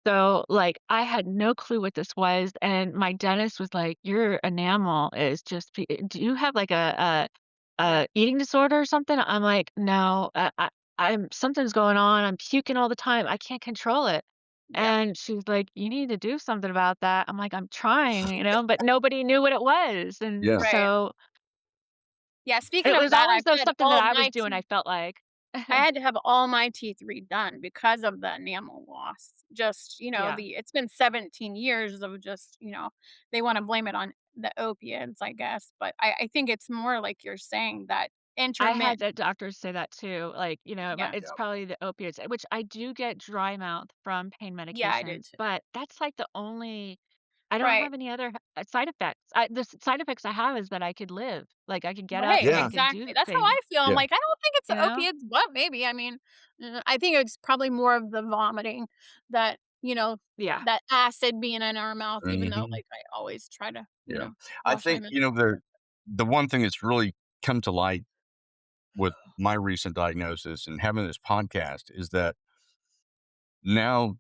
So, like, I had no clue what this was, and my dentist was like, "Your enamel is just do you have, like, Yeah. a eating disorder or something?" I'm like, "No, I'm something's going on, I'm puking all the time, I can't control it." Yeah. And she's like, "You need to do something about that." I'm like, "I'm trying," but nobody knew what it was, and Yeah. Right. so Yeah, speaking it of was that, always, though, something that I was doing, I felt like. I had to have all my teeth redone because of the enamel loss. Just, Yeah. it's been 17 years of just, they wanna blame it on the opiates, I guess, but I think it's more like you're saying that I had intermittent. the doctors say that too, like, but Yeah. it's probably the opiates, which I do get dry mouth from pain Yeah, I did medications, too. but that's like the only I don't Right. have any other side effects. Side effects I have is that I could live, like I could get up Right, and I Yeah, could exactly. do That's how things, I feel. I'm yeah, like, I don't think it's you the know? opiates, but maybe. I mean, I think it's probably more of the vomiting that, Yeah. that acid being in our mouth, even though, mhm, like, I always try to, yeah. I wash my think, mouth. the one thing that's really come to light with my recent diagnosis and having this podcast is that now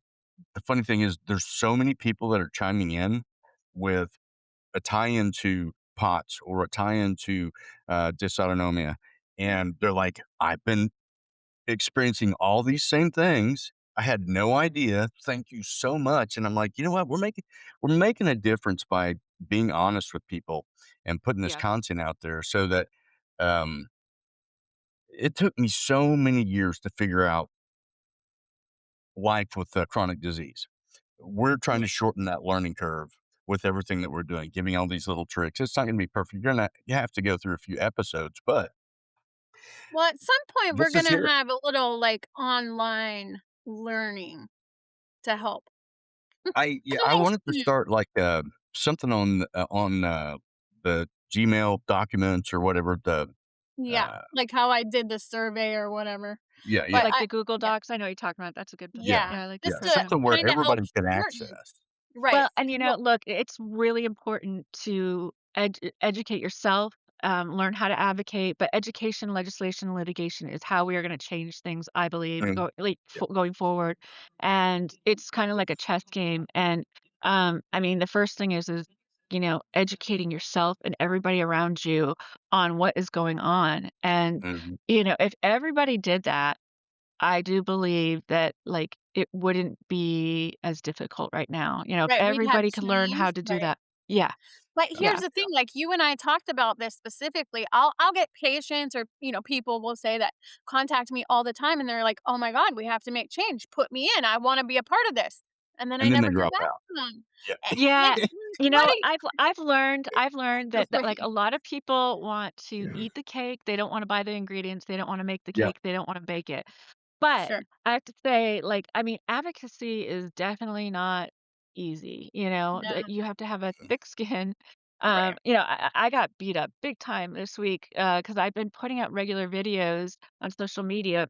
the funny thing is there's so many people that are chiming in with a tie-in to POTS or a tie-in to, dysautonomia, Yeah. and they're like, "I've been experiencing all these same things. I had no idea. Thank you so much." And I'm like, you know what? We're making a difference by being honest with people and putting this Yeah. content out there so that um it took me so many years to figure out life with chronic disease. We're trying Yeah. to shorten that learning curve with everything that we're doing, giving all these little tricks. It's not going to be perfect. You have to go through a few episodes, but Well, at some point, we're this is gonna here. have a little, like, online learning to help. I Close wanted to to. start like something on the Gmail documents or whatever the Yeah, uh like how I did the survey or whatever. yeah, But yeah, Like the Google yeah, Docs, I know what you're talking about, that's a good yeah, yeah, yeah, I like yeah, that just to program. something where kinda help everybody can shorten. access. Right. Well, and Well, look, it's really important to educate yourself learn how to advocate, but education, legislation, litigation is how we are gonna change things, I believe, Mm, yeah. going forward, and it's kinda like a chess game, and, I mean, the first thing is, educating yourself and everybody around you on what is going on, and, Mhm. if everybody did that, I do believe that, like, it wouldn't be as difficult right now, if Right, we'd have everybody could learn how change, to do right. that. Yeah, But Oh, here's yeah, the yeah. thing, like, you and I talked about this specifically. I'll get patients or, people will say that contact me all the time, and they're like, "Oh my god, we have to make change. Put me in. I wanna be a part of this." And then I And then they never hear drop back out. from them. Yeah, Yeah. right, I've learned that like, right. a lot of people want to eat the cake, they don't wanna buy the ingredients, they don't wanna make the Yeah. cake, they don't wanna bake it. But Sure. I have to say, like, I mean, advocacy is definitely not easy, that No, you have to have a thick skin. right, I got beat up big time this week, because I've been putting out regular videos on social media,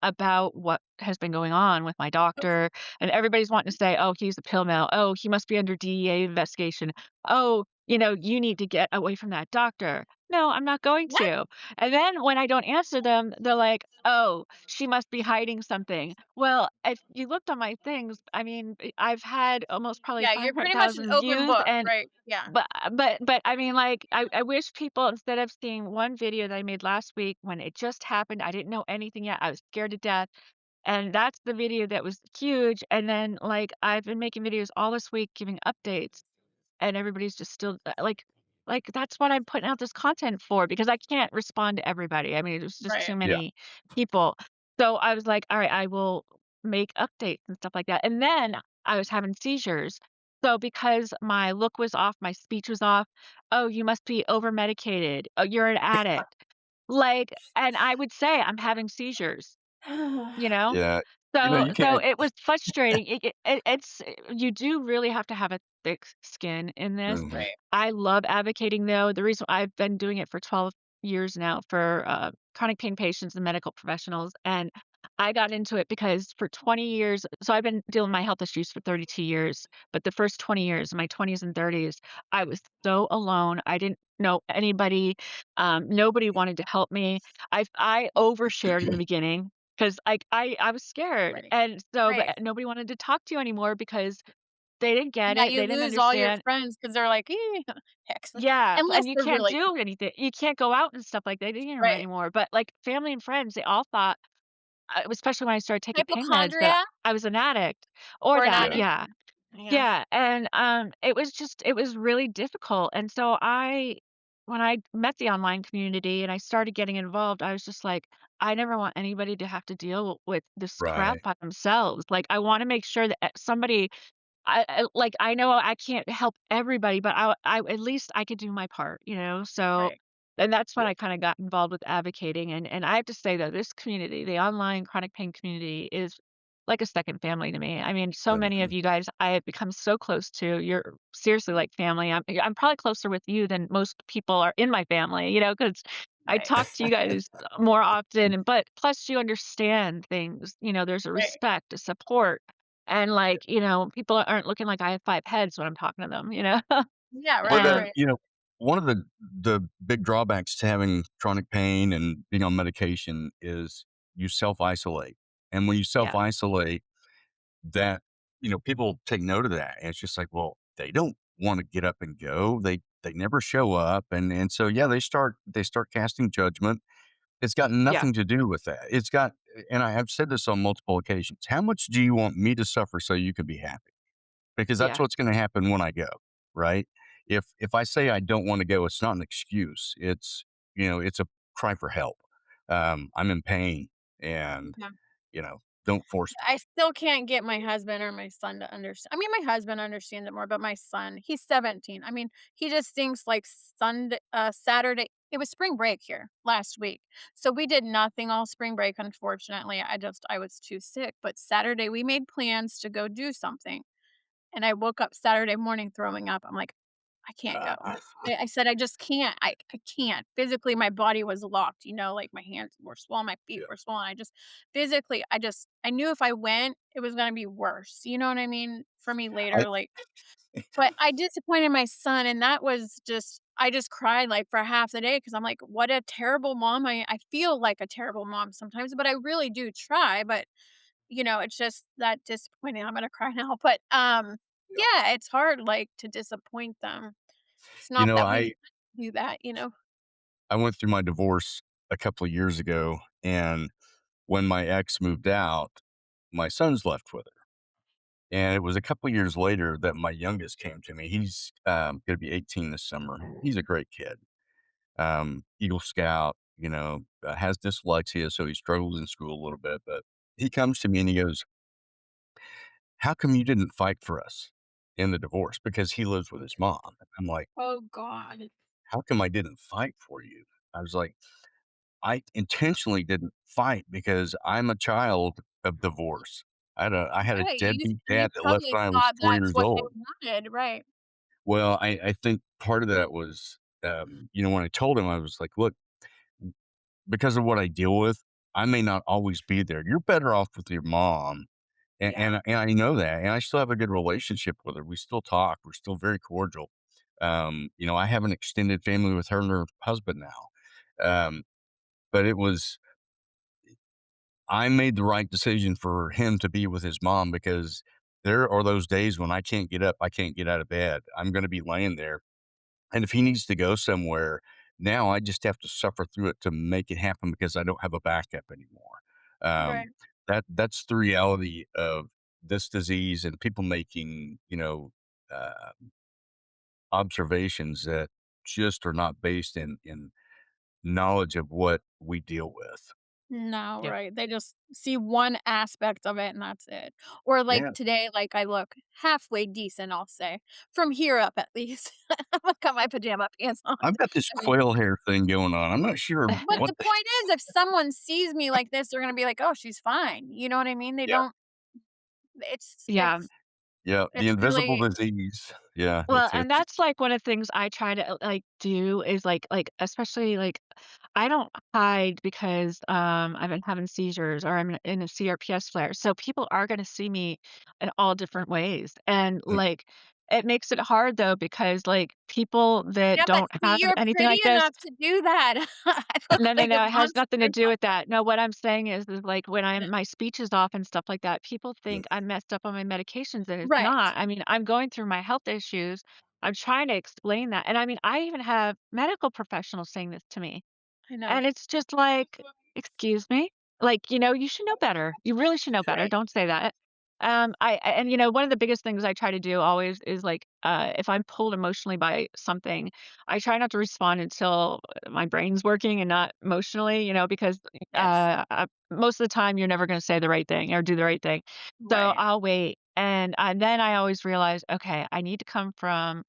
about what has been going on with my doctor, and everybody's wanting to say, "Oh, he's a pill mill. Oh, he must be under DEA investigation. Oh, you need to get away from that doctor." No, I'm not going what? to. And then when I don't answer them, they're like, "Oh, she must be hiding something." Well, if you looked on my things, I mean, I've had almost probably Yeah, you're pretty much an 500,000 open views, book, and right, yeah, but I mean, like, I wish people, instead of seeing one video that I made last week when it just happened, I didn't know anything yet, I was scared to death, and that's the video that was huge, and then, like, I've been making videos all this week giving updates, and everybody's just still, that's what I'm putting out this content for, because I can't respond to everybody. I mean, there's just too right. Yeah. many people. So I was like, "Alright, I will make updates and stuff like that." And then I was having seizures. So because my look was off, my speech was off, "Oh, you must be over-medicated. Oh, you're an addict." Like, and I would say, "I'm having seizures." You know? Yeah. So You so can't. it was frustrating. It's you do really have to have a thick skin in this. Mhm. Right, I love advocating, though. The reason I've been doing it for 12 years now for, chronic pain patients and medical professionals, and I got into it because for 20 years, so I've been dealing with my health issues for 32 years, but the first 20 years, my 20s and 30s, I was so alone. I didn't know anybody. Nobody wanted to help me. I overshared in the beginning, 'cause, like, I was scared, right, and so but right. nobody wanted to talk to you anymore because they didn't get Yeah, it, you they didn't lose all your understand. friends because 'cause they're like, "Eh," heck, Yeah, unless and you they're can't really do anything. You can't go out and stuff like that either right. anymore, but, like, family and friends, they all thought, especially when I started taking pain meds, that Hypochondriac I was an addict, or or an that, Yeah. addict? yeah. Yeah, Yeah, and, it was really difficult, and so when I met the online community and I started getting involved, I was just like, "I never want anybody to have to deal with this crap Right. by themselves." Like, I wanna make sure that, somebody, I know I can't help everybody, but I at least I could do my part, So, right, and that's when Yeah. I kinda got involved with advocating, and I have to say that this community, the online chronic pain community, is like a second family to me. I mean, so many of Mhm. you guys I have become so close to. You're seriously like family. I'm probably closer with you than most people are in my family, because I right, talk to you guys more often, but plus you understand things, there's a right. respect, a support, and, like, people aren't looking like I have 5 heads when I'm talking to them? Yeah, Well, right, then, And right, one of the big drawbacks to having chronic pain and being on medication is you self-isolate. And when you yeah, self-isolate, that, people take note of that. And it's just like, well, they don't want to get up and go. They never show up. And so yeah, they start casting judgment. It's got yeah, nothing to do with that. It's got, and I have said this on multiple occasions. How much do you want me to suffer so you can be happy? Because that's yeah, what's gonna happen when I go, right? If I say I don't wanna go, it's not an excuse. It's a cry for help. I'm in pain and, yeah. you know, don't force me. I still can't get my husband or my son to understand. I mean, my husband understands it more, but my son, he's 17. I mean, he just thinks like Saturday. It was spring break here last week. So we did nothing all spring break, unfortunately. I was too sick. But Saturday, we made plans to go do something. And I woke up Saturday morning throwing up. I'm like, "I can't go." Uh, I said, "I just can't. I can't." Physically, my body was locked, like, my hands were swollen, my feet yeah, were swollen. I knew if I went, it was gonna be worse, you know what I mean, for me I later, like but I disappointed my son, and that was just I just cried, like, for half the day because I'm like, "What a terrible mom." I feel like a terrible mom sometimes, but I really do try, but, it's just that disappointing. I'm gonna cry now, but, Yeah. yeah, it's hard, like, to disappoint them. It's You not know, that we I do that. I went through my divorce a couple of years ago, and when my ex moved out, my sons left with her. And it was a couple of years later that my youngest came to me. He's going to be 18 this summer. He's a great kid. Eagle Scout, has dyslexia, so he struggles in school a little bit. But he comes to me and he goes, "How come you didn't fight for us in the divorce?" Because he lives with his mom. I'm like, Oh god. "How come I didn't fight for you?" I was like, "I intentionally didn't fight because I'm a child of divorce. I had a Right, deadbeat you dad that left probably when I was thought 4 that's years what they old." wanted, right. Well, I think part of that was, when I told him, I was like, "Look, because of what I deal with, I may not always be there. You're better off with your mom." And Yeah, and I know that, and I still have a good relationship with her. We still talk. We're still very cordial. I have an extended family with her and her husband now. Um, but I made the right decision for him to be with his mom because there are those days when I can't get up, I can't get out of bed. I'm gonna be laying there. And if he needs to go somewhere, now I just have to suffer through it to make it happen because I don't have a backup anymore. right. Um, that's the reality of this disease and people making, uh, observations that just are not based in knowledge of what we deal with. No, Yeah. right, they just see one aspect of it and that's it. Or like Yeah. today, like, I look halfway decent, I'll say, from here up at least. I got my pajama pants on. I've got this I mean, quail hair thing going on. I'm not sure but what the point is if someone sees me like this, they're gonna be like, "Oh, she's fine." You know what I mean? They Yeah. don't it's Yeah. it's Yeah, the it's invisible really disease. Yeah, Well, and it's that's, like, one of the things I try to, like, do is, especially, I don't hide because, I've been having seizures or I'm in a CRPS flare, so people are gonna see me in all different ways, and, it makes it hard, though, because, people that yeah, but don't see, have you're anything pretty like this. enough to do that. I look No, no, like a no, it has monster nothing to do out with that. No, what I'm saying is, when my speech is off and stuff like that, people yeah, think I'm messed up on my medications, and it's right. not. I mean, I'm going through my health issues. I'm trying to explain that, and I mean, I even have medical professionals saying this to me. I know. And it's just like, "Excuse me?" You should know better. You really should know better. right. Don't say that. And, one of the biggest things I try to do always is, if I'm pulled emotionally by something, I try not to respond until my brain's working and not emotionally, because, Yes. most of the time, you're never gonna say the right thing or do the right thing. So Right. I'll wait, and then I always realize, "Okay, I need to come from,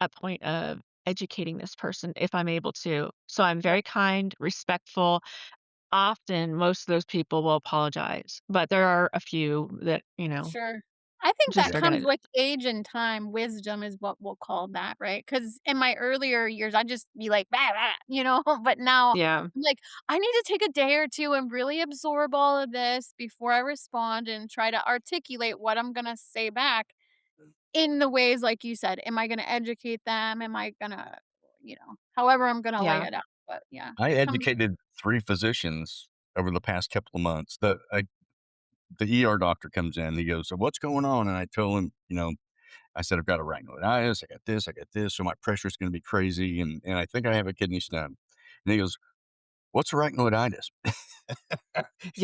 a point of educating this person if I'm able to." So I'm Right. very kind, respectful. Often, most of those people will apologize, but there are a few that, Sure. I think that just Yeah, are comes gonna. with age and time. Wisdom is what we'll call that, right? Because in my earlier years, I'd just be like, "Bah, bah," but now Yeah, I'm like, I need to take a day or 2 and really absorb all of this before I respond and try to articulate what I'm gonna say back in the ways like you said. Am I gonna educate them? Am I gonna, however I'm gonna lay yeah, it out, but yeah, I it comes educated 3 physicians over the past couple of months. The ER doctor comes in, he goes, "So what's going on?" And I tell him, I said, "I've got arachnoiditis, I got this, so my pressure's gonna be crazy, and I think I have a kidney stone." And he goes, "What's arachnoiditis?"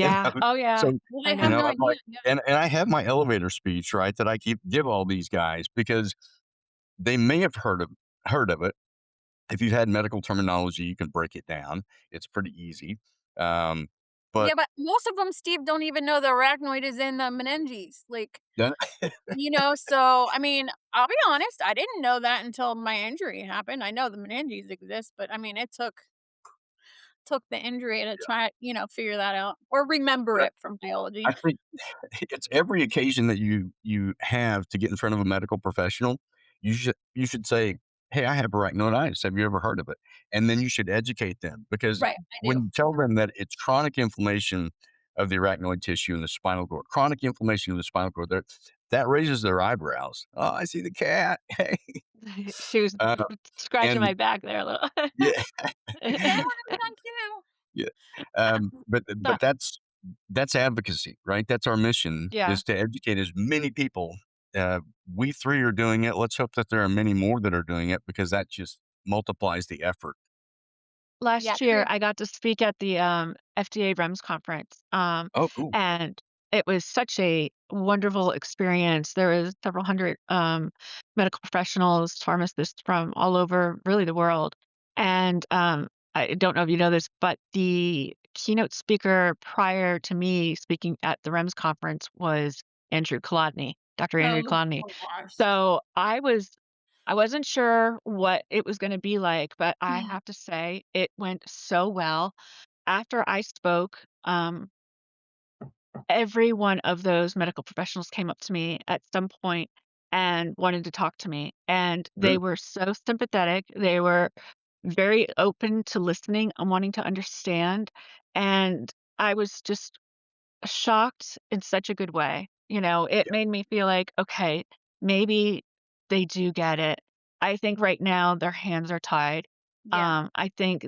You yeah. know? Oh, yeah. So, well, I I have know. no I'm idea, like yeah. and I have my elevator speech, right, that I give all these guys because they may have heard of it. If you've had medical terminology, you can break it down. It's pretty easy. Um, Yeah, but but most of them, Steve, don't even know the arachnoid is in the meninges, like, then so, I mean, I'll be honest, I didn't know that until my injury happened. I know the meninges exist, but I mean, it took the injury to try, figure that out or remember but it from biology. I think it's every occasion that you have to get in front of a medical professional, you should say, "Hey, I have arachnoiditis. Have you ever heard of it?" And then you should educate them because Right, I when do. you tell them that it's chronic inflammation of the arachnoid tissue in the spinal cord, chronic inflammation of the spinal cord, that raises their eyebrows. Oh, I see the cat. Hey. She was Uh, scratching and my back there a little. yeah, You say, "I wanna be done too." yeah. So, But that's advocacy, right? That's our mission, yeah. is to educate as many people. Uh, we three are doing it. Let's hope that there are many more that are doing it, because that just multiplies the effort. Yeah, Last year, true. I got to speak at the, FDA REMS conference, Oh, cool. and it was such a wonderful experience. There was several hundred, medical professionals, pharmacists from all over, really, the world, and, I don't know if you know this, but the keynote speaker prior to me speaking at the REMS conference was Dr. Andrew Oh, Kolodny. oh gosh. So, I wasn't sure what it was gonna be like, but I have to say it went so well. After I spoke, every one of those medical professionals came up to me at some point and wanted to talk to me, and they Good. were so sympathetic. They were very open to listening and wanting to understand, and I was just shocked in such a good way. It Yeah. made me feel like, okay, maybe they do get it. I think right now their hands are tied. Yeah. I think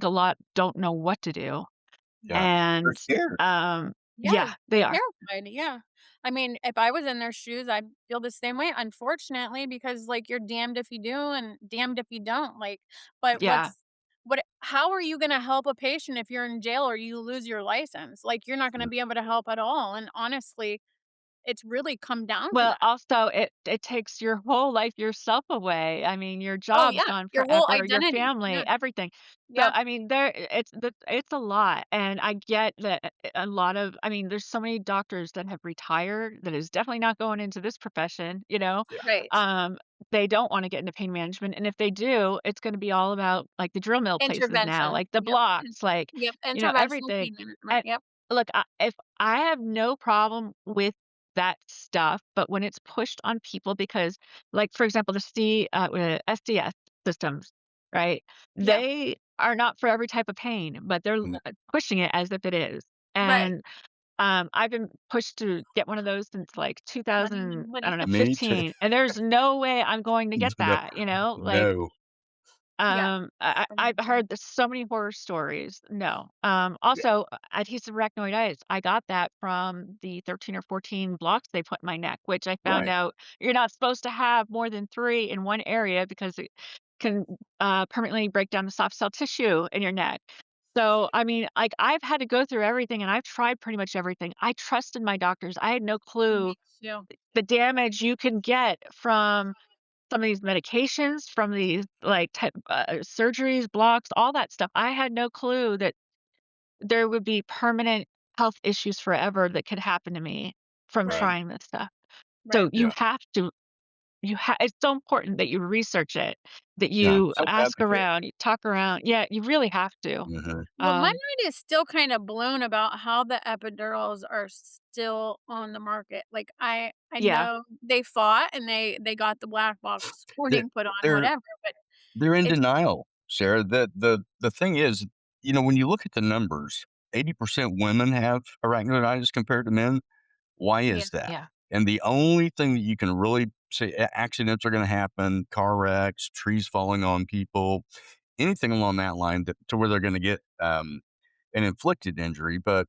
a lot don't know what to do. Yeah. They're And scared. Yeah, yeah, they are. terrified, yeah. I mean, if I was in their shoes, I'd feel the same way, unfortunately, because, like, you're damned if you do and damned if you don't, like, but Yeah. how are you gonna help a patient if you're in jail or you lose your license? Like, you're not gonna Mm, be able to help at all, and honestly, it's really come down to Well, that. also, it takes your whole life yourself away. I mean, your Oh, job's yeah, gone your whole forever, your identity. Yeah, family, everything. So, yeah, I mean, it's a lot, and I get that a lot of I mean, there's so many doctors that have retired that is definitely not going into this profession, you know? yeah. right. Um, they don't wanna get into pain management, and if they do, it's gonna be all about, like, the drill mill places now, Intervention. like the Yep, blocks, like, yep, interventional everything. pain management, And yep, look, if I have no problem with that stuff, but when it's pushed on people because, like, for example, SDS systems, right? yeah, They are not for every type of pain, but they're No, pushing it as if it is. right. And, I've been pushed to get one of those since, like, I don't know, me too. 15, and there's no way I'm going to get No, that, you know? Like, no. Yeah, I've discrimination. heard so many horror stories. No. Yeah. Also, adhesive arachnoiditis. I got that from the 13 or 14 blocks they put in my neck, which I found Right. out you're not supposed to have more than 3 in one area because it can, permanently break down the soft cell tissue in your neck. So, I mean, like, I've had to go through everything, and I've tried pretty much everything. I trusted my doctors. I had no clue Me too. the damage you can get from some of these medications, from these, like, surgeries, blocks, all that stuff. I had no clue that there would be permanent health issues forever that could happen to me from Right. Right, trying this stuff. So right. Yeah. it's so important that you research it, that Yeah. you ask Self-advocate. around, you talk around. Yeah, you really have to. Mhm. Well, my Um, mind is still kind of blown about how the epidurals are still on the market. Like I yeah. know they fought and they got the black box They're warning put on, they're whatever, but they're in it's denial, Sarah. The thing is, when you look at the numbers, 80% women have arachnoiditis compared to men. Why yeah, is that? Yeah. And the only thing that you can really say, accidents are gonna happen, car wrecks, trees falling on people, anything along that line, that to where they're gonna get, an inflicted injury. But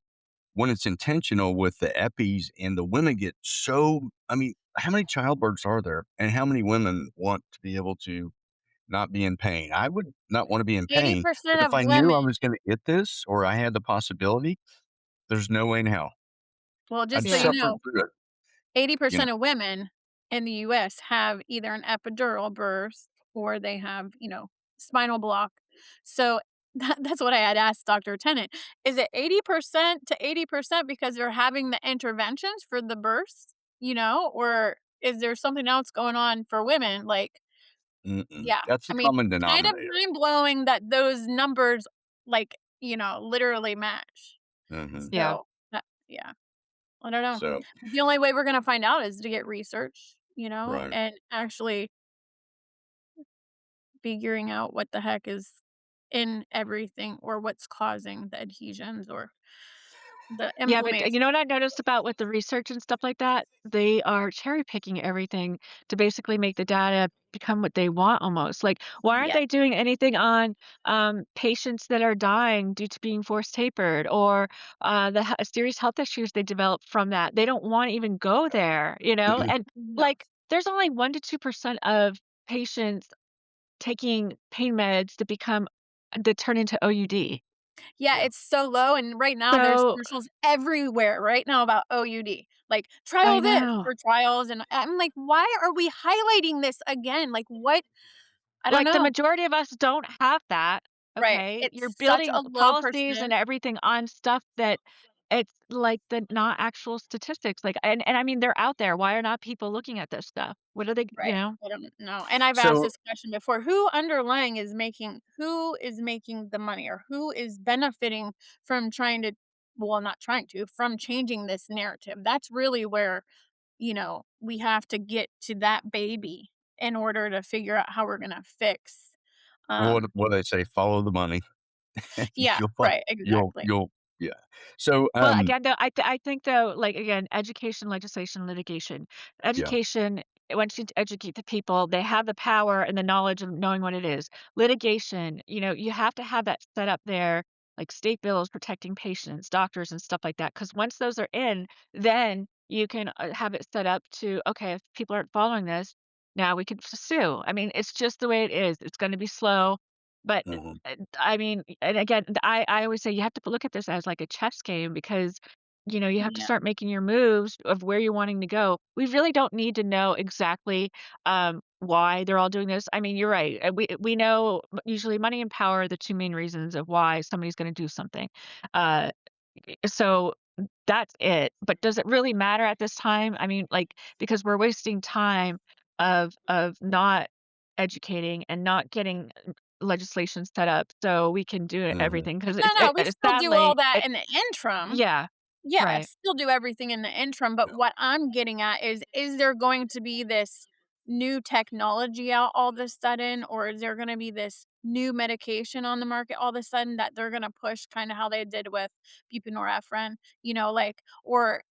when it's intentional with the epis, and the women get so, I mean, how many childbirths are there? And how many women want to be able to not be in pain? I would not wanna be in pain, but 80% if of I knew I women. was gonna get this, or I had the possibility, there's no way in hell. Well, just I've so you Yeah. suffered know, through it, you know? 80% of women in the US have either an epidural birth or they have, spinal block. So that's what I had asked Dr. Tennant. Is it 80% to 80% because they're having the interventions for the births, or is there something else going on for women? Like, Mm-mm. yeah, That's I the mean, common it's kind of denominator. mind blowing that those numbers, like, literally match. Mhm. Yeah. So, yeah. I don't know. So, The only way we're gonna find out is to get research, right. and actually figuring out what the heck is in everything or what's causing the adhesions or The Yeah, but inflammation. you know what I noticed about with the research and stuff like that? They are cherry picking everything to basically make the data become what they want almost. Like, why aren't Yeah, they doing anything on patients that are dying due to being forced tapered or serious health issues they develop from that? They don't want to even go there, you know? Mhm. And no. like, there's only 1 to 2% of patients taking pain meds that turn into OUD. Yeah, Yeah. it's so low, and right now there's So commercials everywhere right now about OUD. Like, I trial this know. for trials, and I'm like, "Why are we highlighting this again?" Like, what? I don't Like, the know. majority of us don't have that, Right. okay? You're It's such building a low policies and percent. everything on stuff that it's like the not actual statistics, like and I mean, they're out there. Why are not people looking at this stuff? What are they you Right. know? I don't know. And I've asked So, this question before. Who is making the money, or who is benefiting from trying to, well, not trying to, from changing this narrative? That's really where, we have to get to that baby in order to figure out how we're gonna fix. what they say, follow the money. Yeah, You'll find, right, exactly. yeah. So, Well, again, though, I think, though, like, again, education, legislation, litigation. yeah. Education, once you educate the people, they have the power and the knowledge of knowing what it is. Litigation, you have to have that set up there, like state bills protecting patients, doctors, and stuff like that. Because once those are in, then you can have it set up to, okay, if people aren't following this, now we can sue. I mean, it's just the way it is. It's going to be slow, but Mhm. I mean, and again, I always say you have to look at this as like a chess game because, you have to Yeah, start making your moves of where you're wanting to go. We really don't need to know exactly why they're all doing this. I mean, you're right. We know usually money and power are the two main reasons of why somebody's going to do something. Uh, so that's it. But does it really matter at this time? I mean, like because we're wasting time of not educating and not getting legislation set up so we can do Mhm. everything because no, it's no, we still do all sadly that it in the interim. yeah, Yeah, right. still do everything in the interim, but Yeah. what I'm getting at is there going to be this new technology out all of a sudden, or is there gonna be this new medication on the market all of a sudden that they're gonna push kinda how they did with buprenorphine, like, or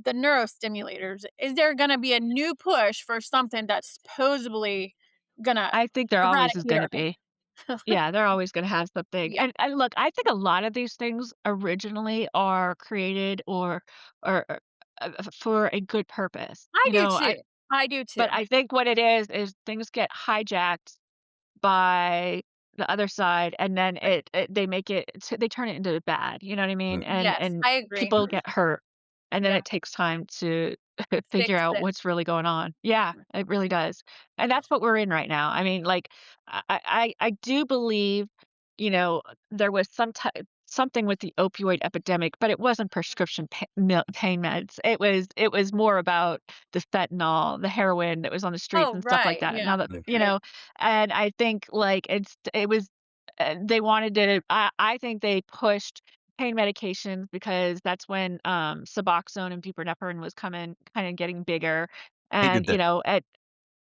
the neurostimulators? Is there gonna be a new push for something that's supposedly gonna I think there always is eradicate gonna our pain? be. Yeah, they're always gonna have something. Yeah, And look, I think a lot of these things originally are created or for a good purpose. I You do know, too. I I do too. but I think what it is things get hijacked by the other side, and then Right. they make it they turn it into bad, you know what I mean? Mhm. And Yes, I agree. people get hurt, and then Yeah, it takes time to figure fix out it. what's really going on. Yeah, it really does. And that's what we're in right now. I mean, like, I do believe, there was something with the opioid epidemic, but it wasn't prescription pain meds. It was more about the fentanyl, the heroin that was on the streets Oh, and stuff like right, that. yeah, Now that, Yeah. you right. know, and I think like it was they wanted to I think they pushed pain medications because that's when Suboxone and buprenorphine was coming kind of getting bigger They did and that. at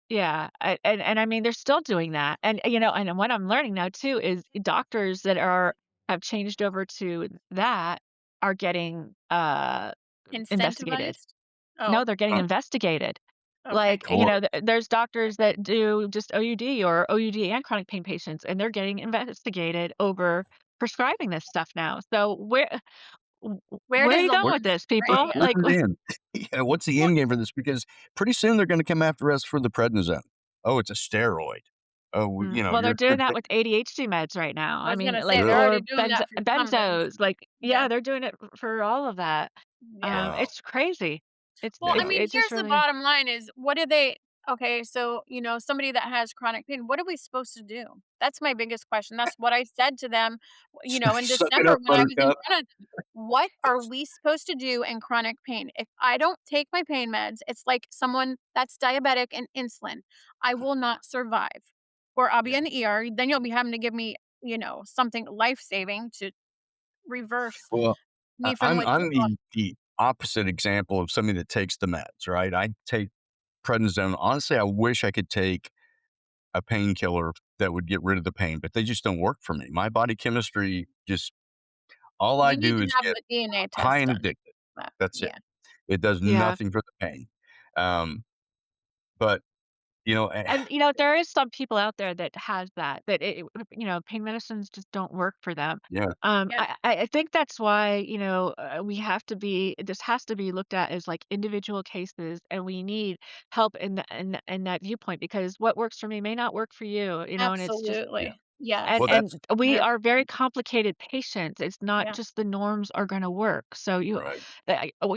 yeah, and I mean they're still doing that. And and what I'm learning now too is doctors that have changed over to that are getting investigated. Incentivized? No, Oh, they're getting Huh. investigated. okay. Like, Cool. there's doctors that do just OUD or OUD and chronic pain patients, and they're getting investigated over prescribing this stuff now. So Where where are does you the going Where with line this, right, people? yeah. where's Like, it end? Yeah, what's the Well, end game for this? Because pretty soon they're gonna come after us for the prednisone. "Oh, it's a steroid." Oh, well, they're you're doing that with ADHD meds right now. I I was mean, gonna say like, they're Really? already or doing that for some meds. benzos. Like, Yeah, yeah, they're doing it for all of that. yeah. Wow. It's crazy. It's Well, I it, Wow. mean, it just here's the really. bottom line is what do they okay, so, somebody that has chronic pain, what are we supposed to do? That's my biggest question. That's what I said to them, in Suck it December up, when I was in buttercup. front of them. What are we supposed to do in chronic pain? If I don't take my pain meds, it's like someone that's diabetic and insulin. I will not survive. Or I'll be Yeah. in the ER, then you'll be having to give me, something life-saving to reverse Well, me from I'm what's I'm the opposite example of somebody that takes the meds, right? I take prednisone. Honestly, I wish I could take a painkiller that would get rid of the pain, but they just don't work for me. My body chemistry just All I You need do to is have get the DNA high test and done. addicted. But That's it. yeah, It does Yeah. nothing for the pain. Um, but, you know, And, there is some people out there that has that pain medicines just don't work for them. yeah, yeah, I think that's why, we have to be this has to be looked at as, like, individual cases, and we need help in that viewpoint because what works for me may not work for you, and it's just yeah. absolutely. Well, Yes. and that's we Hundred. are very complicated patients. It's not Yeah. just the norms are gonna work. So right.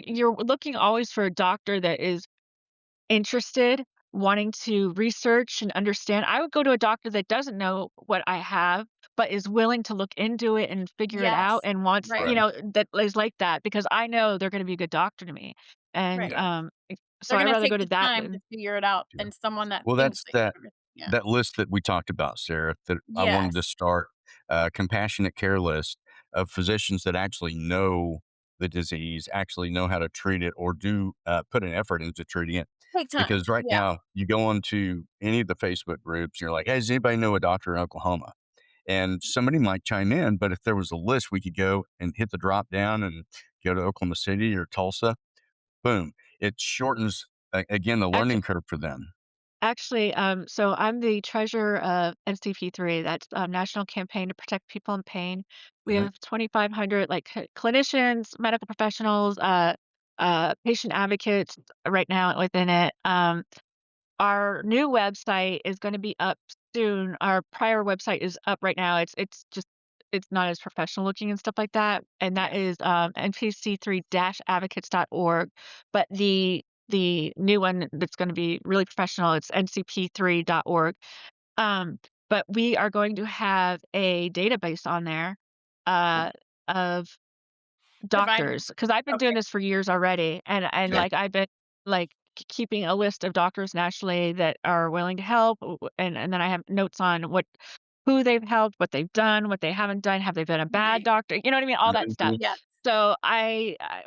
you're looking always for a doctor that is interested, wanting to research and understand. I would go to a doctor that doesn't know what I have, but is willing to look into it and figure it out Yes. and wants, Right. Right. that is like that because I know they're gonna be a good doctor to me. And, Right. Yeah. so They're I'd gonna rather take go to the that time to than figure it out Yeah. than someone that Well, thinks that's they that know everything. Yeah. that list that we talked about, Sarah, that I wanted to Yes. start, compassionate care list of physicians that actually know the disease, actually know how to treat it, or put an effort into treating it. Take time. Because right Yeah. now, you go onto any of the Facebook groups, you're like, "Hey, does anybody know a doctor in Oklahoma?" And somebody might chime in, but if there was a list, we could go and hit the drop down and go to Oklahoma City or Tulsa. Boom! It shortens again the actu learning curve for them. actually, so I'm the treasurer of NCP3, that's, National Campaign to Protect People in Pain. We Mhm. have 2,500, like, clinicians, medical professionals, patient advocates right now within it. Our new website is gonna be up soon. Our prior website is up right now. It's not as professional looking and stuff like that, and that Yes. is, npc3-advocates.org, but the new one that's gonna be really professional, it's ncp3.org. Um, but we are going to have a database on there, Okay. uh, of Providers. doctors, because 'cause I've been doing Okay. this for years already, and, Yeah. like, I've been, like, keeping a list of doctors nationally that are willing to help, and then I have notes on who they've helped, what they've done, what they haven't done, have they been a bad Right. doctor, you know what I mean? All that stuff. Mhm. Yes. So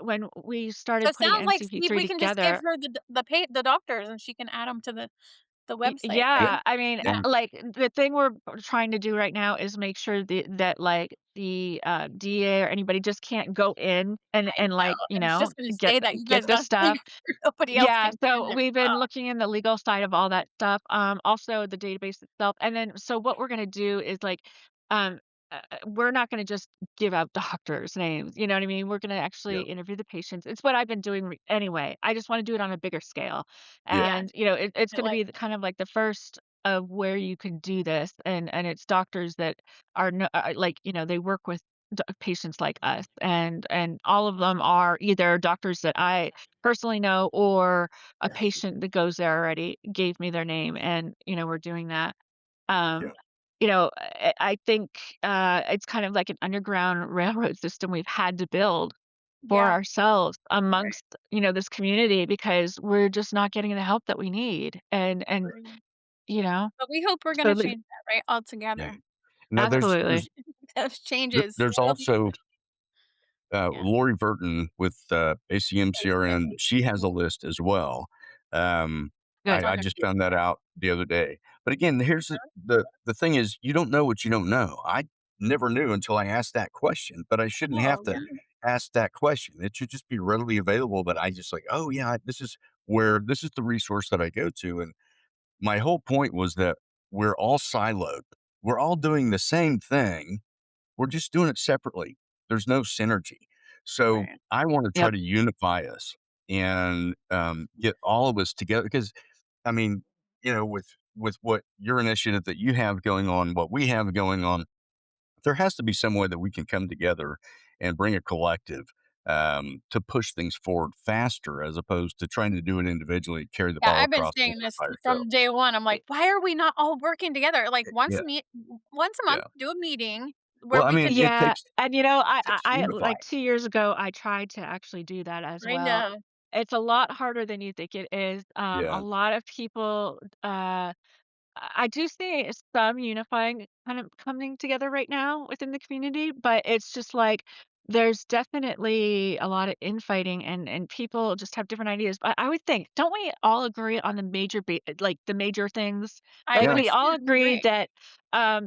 when we So started it putting sounds like, Steve, NCP3 we can just give together. her the doctors, and she can add them to the website, Yeah. right? Yeah, I mean, Yeah. like, the thing we're trying to do right now is make sure that, like, the, DA or anybody just can't go in I and, know. like, I was just gonna get say that. You get guys the gotta make stuff. sure nobody else Yeah, can get in so there. we've Oh, been looking in the legal side of all that stuff, also the database itself, and then so what we're gonna do is, like, um, we're not gonna just give out doctors' names, you know what I mean? We're gonna actually Yeah. interview the patients. It's what I've been doing anyway. I just wanna do it on a bigger scale, Yeah. yeah. and, it's I gonna like be kind of like the first of where you can do this, and it's doctors that are no like, they work with patients like us, and all of them are either doctors that I personally know or a patient that goes there already gave me their name and, we're doing that. Um, Yeah. I think, it's kind of like an underground railroad system we've had to build for yeah. ourselves Right. amongst, this community because we're just not getting the help that we need. And, Agree. you know, But we hope we're so gonna change that, right, Yeah. altogether. Now absolutely. Those changes there's will be also yeah. Lori Burton with ACMCRN. ACME. She has a Mhm. list as well. Um, That's Good. I just wonderful. found that out the other day. But again, here's the thing is you don't know what you don't know. I never knew until I asked that question, but I shouldn't have Oh, to yeah. ask that question. It should just be readily available that I just like, oh yeah, this is the resource that I go to. And my whole point was that we're all siloed. We're all doing the same thing, we're just doing it separately. There's no synergy. So Right. I want to try Yep. to unify us and get all of us together because, I mean, with what your initiative that you have going on, what we have going on, there has to be some way that we can come together and bring a collective to push things forward faster as opposed to trying to do it individually, carry the Yeah, ball I've been across the saying line this by yourself. from day one. I'm like, "Why are we not all working together?" Like, Yeah, once a month, yeah. do a meeting where Well, I we mean, can it Yeah, takes and, to I unify. like 2 years ago, I tried to actually do that as I well. know. It's a lot harder than you think it is. A Yeah, lot of people, I do see some unifying kind of coming together right now within the community, but it's just like there's definitely a lot of infighting and people just have different ideas. But I would think, don't we all agree on the like the major things? I Like would Yeah. we all assume, agree right. that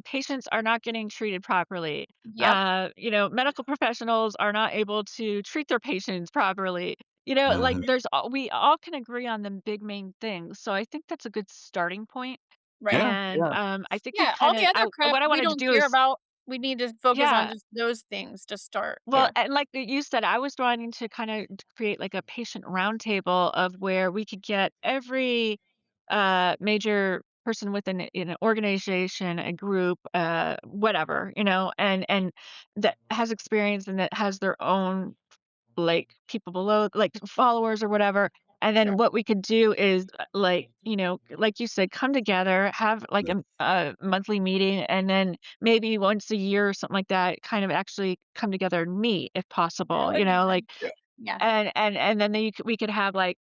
patients are not getting treated properly. Yep, Medical professionals are not able to treat their patients properly. Like Mhm. we all can agree on the big main things. So I think that's a good starting point. right. Yeah. And Yeah. I think we Yeah, all kind the of other crap what I we wanted to don't do care is about. We need to focus on yeah. just those things to start. Well, Yeah, and like you said, I was wanting to kind of create like a patient roundtable of where we could get every major person within an organization, a group, whatever, and that has experience and that has their own like people below, like followers or whatever. And then sure. what we could do is like you said, come together, have like Yeah. a monthly meeting, and then maybe once a year or something like that, kind of actually come together and meet if That possible, would be like nice. Yeah, and then we could have like,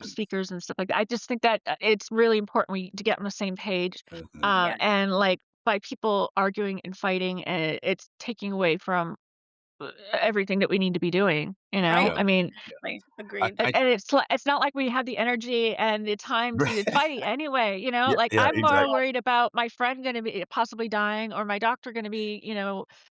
speakers and stuff like that. I just think that it's really important to get on the same page. Mhm. yeah, And like by people arguing and fighting, it's taking away from everything that we need to be doing, right. Yeah. I mean, Exactly. I, Agreed. I it's not like we have the energy and the time to fight anyway, yeah. like, Yeah. I'm more Exactly. No. worried about my friend gonna be possibly dying or my doctor gonna be,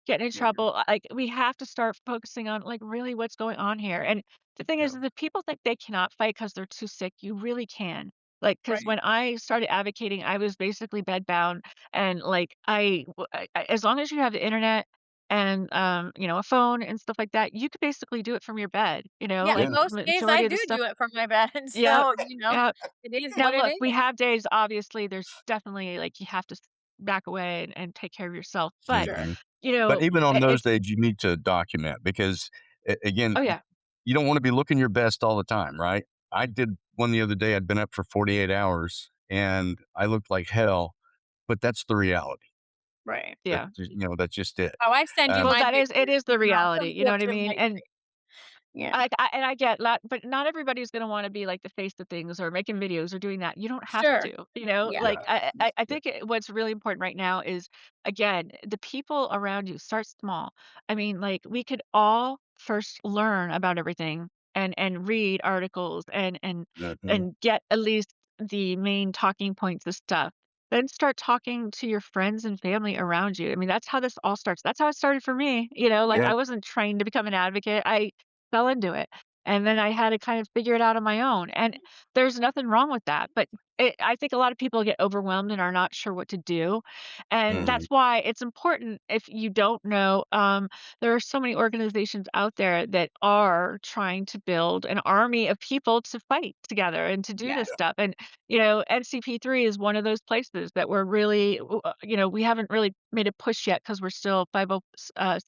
getting in Yeah, trouble. Like, we have to start focusing on, like, really what's going on here, and the thing Yeah. is that people think they cannot fight because 'cause they're too sick, you really can. Like, because right. when I started advocating, I was basically bedbound, and, like, as long as you have the internet and, a phone and stuff like that, you could basically do it from your bed, Yeah, like, Yeah. most days I majority of the do stuff. do it from my bed, Yep, so, yep. it is Now what it look, we is. have days, obviously, there's definitely, like, you have to back away and take care of yourself, but, Sure. Mhm. But even on those it's days, you need to document because, again, oh, yeah. you don't want to be looking your best all the time, right? I did one the other day. I'd been up for 48 hours and I looked like hell, but that's the reality. Right. That's Yeah. that's just it. Oh, I send you Um, Well, my it pictures, is the reality, some you know what clips I of mean? my And yeah. I get lot but not everybody's gonna wanna be, like, the face of things or making videos or doing that. You don't have Sure. to, Yeah. Like, yeah, I yeah, think what's really important right now is, again, the people around you, start small. I mean, like, we could all first learn about everything and read articles mhm, and get at least the main talking points of stuff. Then start talking to your friends and family around you. I mean, that's how this all starts. That's how it started for me, like, Yeah. yeah, I wasn't trained to become an advocate. I fell into it. And then I had to kind of figure it out on my own, and there's nothing wrong with that, but I think a lot of people get overwhelmed and are not sure what to do, and mhm, that's why it's important if you don't know, there are so many organizations out there that are trying to build an army of people to fight together and to do Yeah. this stuff, and, NCP3 is one of those places that we're really, we haven't really made a push yet because 'cause we're still 50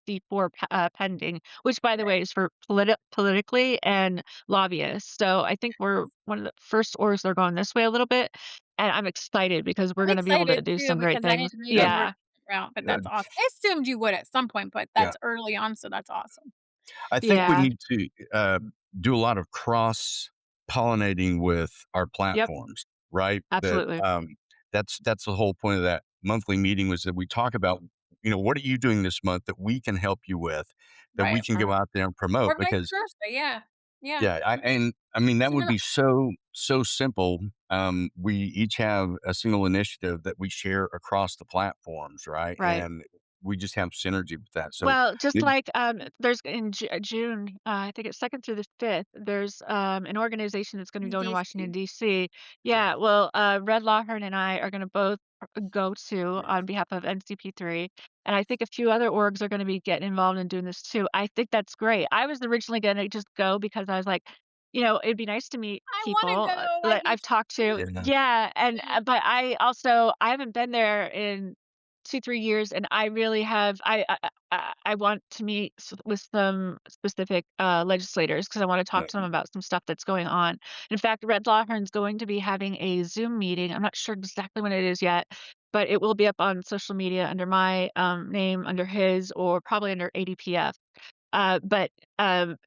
C4 pending, which, by the Right. way, is for politically and lobbyists. So I think we're one of the first orgs that are going this way a little bit, and I'm excited because we're I'm gonna be able to excited do too some great because I things. agree yeah, that we're Yeah. different route, but yeah, that's awesome. I assumed you would at some point, but yeah. that's early on, so that's awesome. I think we Yeah. need to do a lot of cross pollinating with our Yep. platforms, right? Absolutely. That's the whole point of that monthly meeting was that we talk about, what are you doing this month that we can help you with, that we Right. can go Mhm. out there and promote Or vice because versa, yeah. Yeah. yeah, I mean that It's would enough. be so simple. We each have a single initiative that we share across the platforms, right? Right. And we just have synergy with that. So Well, just maybe, like, there's in June, I think it's 2nd through the 5th, there's, an organization that's gonna be going to Washington, DC. DC. Yeah. Yeah, well, Red Lawhorn and I are gonna both go to Nice. on behalf of NCP3, and I think a few other orgs are gonna be getting involved in doing this too. I think that's great. I was originally gonna just go because I was like, it'd be nice to meet I wanna people, go. I that I've hate talked to. yeah, Yeah, and, yeah. but I haven't been there in 2, 3 years, and I really have I want to meet with some specific legislators because I want to talk to them about some stuff that's going on. In fact, Red Lawhorn's going to be having a Zoom meeting. I'm not sure exactly when it is yet, but it will be up on social media under my name, under his, or probably under ADPF. But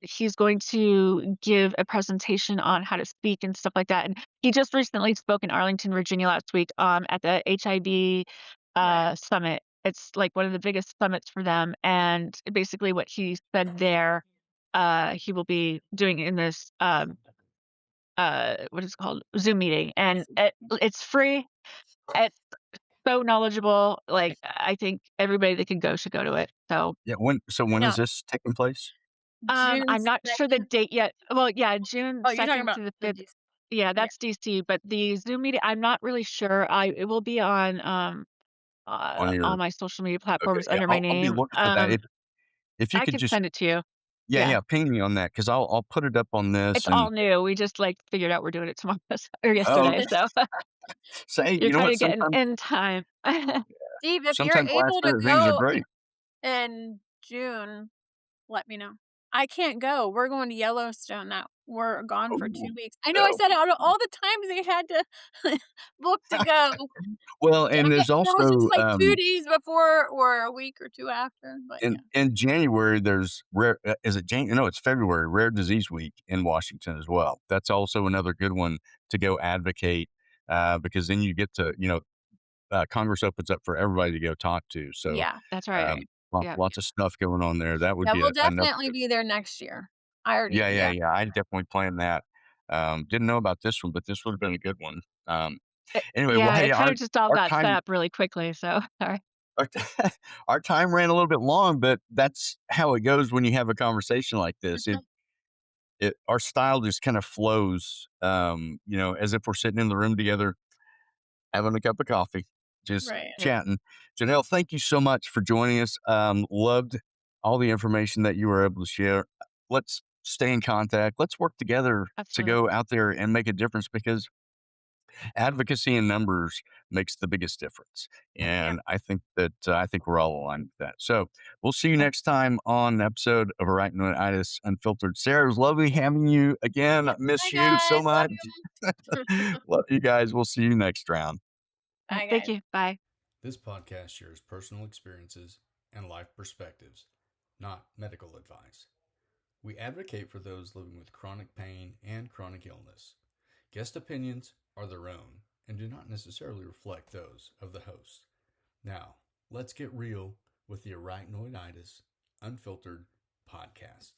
he's going to give a presentation on how to speak and stuff like that. And he just recently spoke in Arlington, Virginia last week at the HIV Right. summit. It's like one of the biggest summits for them. And basically what he said there, he will be doing in this, what is it called? Zoom meeting. And it's free. It's so knowledgeable. Like, I think everybody that can go should go to it. So, Yeah. When is Yeah. this taking place? June I'm not sure the 2nd. date yet. Well, yeah, June Oh, you're talking 2nd about to the the 5th. DC. Yeah, Yeah. that's DC, but the Zoom meeting, I'm not really sure. It will be on, On all your my social media Okay. platforms Yeah, under my I'll be name. looking for that. If you I could can just send it to you. yeah, Yeah. yeah, ping me on that because I'll put it up on this It's and all new. We just, like, figured out we're doing it tomorrow or oh, yesterday, so say you're you know kind what? of getting in time. Steve, if you're Sometimes last able to minute things are go great. in June, let me know. I can't go. We're going to Yellowstone now. We're gone for 2 Oh, weeks. I know I oh. said out of all the times they had to book to go, Well, that and there's that was just also like 2 days before or a week or 2 after, but yeah. in January there's rare is it Jan? No, it's February, Rare Disease Week in Washington as well. That's also another good one to go advocate because then you get to Congress opens up for everybody to go talk to. So Yeah. That's um, right. Yeah. lots of stuff going on there. That would Yeah, be we'll another definitely good. be there next year. I already Yeah, yeah, yeah. yeah. I definitely planned that. Didn't know about this one, but this would have been a good one. Anyway, well, Yeah, hey, it kind of just all our got set time up really quickly, so sorry. our, our time ran a little bit long, but that's how it goes when you have a conversation like this. It our style just kind of flows, as if we're sitting in the room together, having a cup of coffee, just Right. Yeah, chatting. Janelle, thank you so much for joining us. Loved all the information that you were able to share. Let's stay in contact. Let's work together to absolutely. go out there and make a difference because advocacy in numbers makes the biggest difference. Yeah. And I think we're all aligned with that. So we'll see you Uh, next time on an episode of Arachnoiditis Unfiltered. Sarah, it was lovely having you again. I miss Bye, you so guys. Love much. you. Love you guys. We'll see you next round. Bye, Thank guys. you. Bye. This podcast shares personal experiences and life perspectives, not medical advice. We advocate for those living with chronic pain and chronic illness. Guest opinions are their own and do not necessarily reflect those of the host. Now, let's get real with the Arachnoiditis Unfiltered podcast.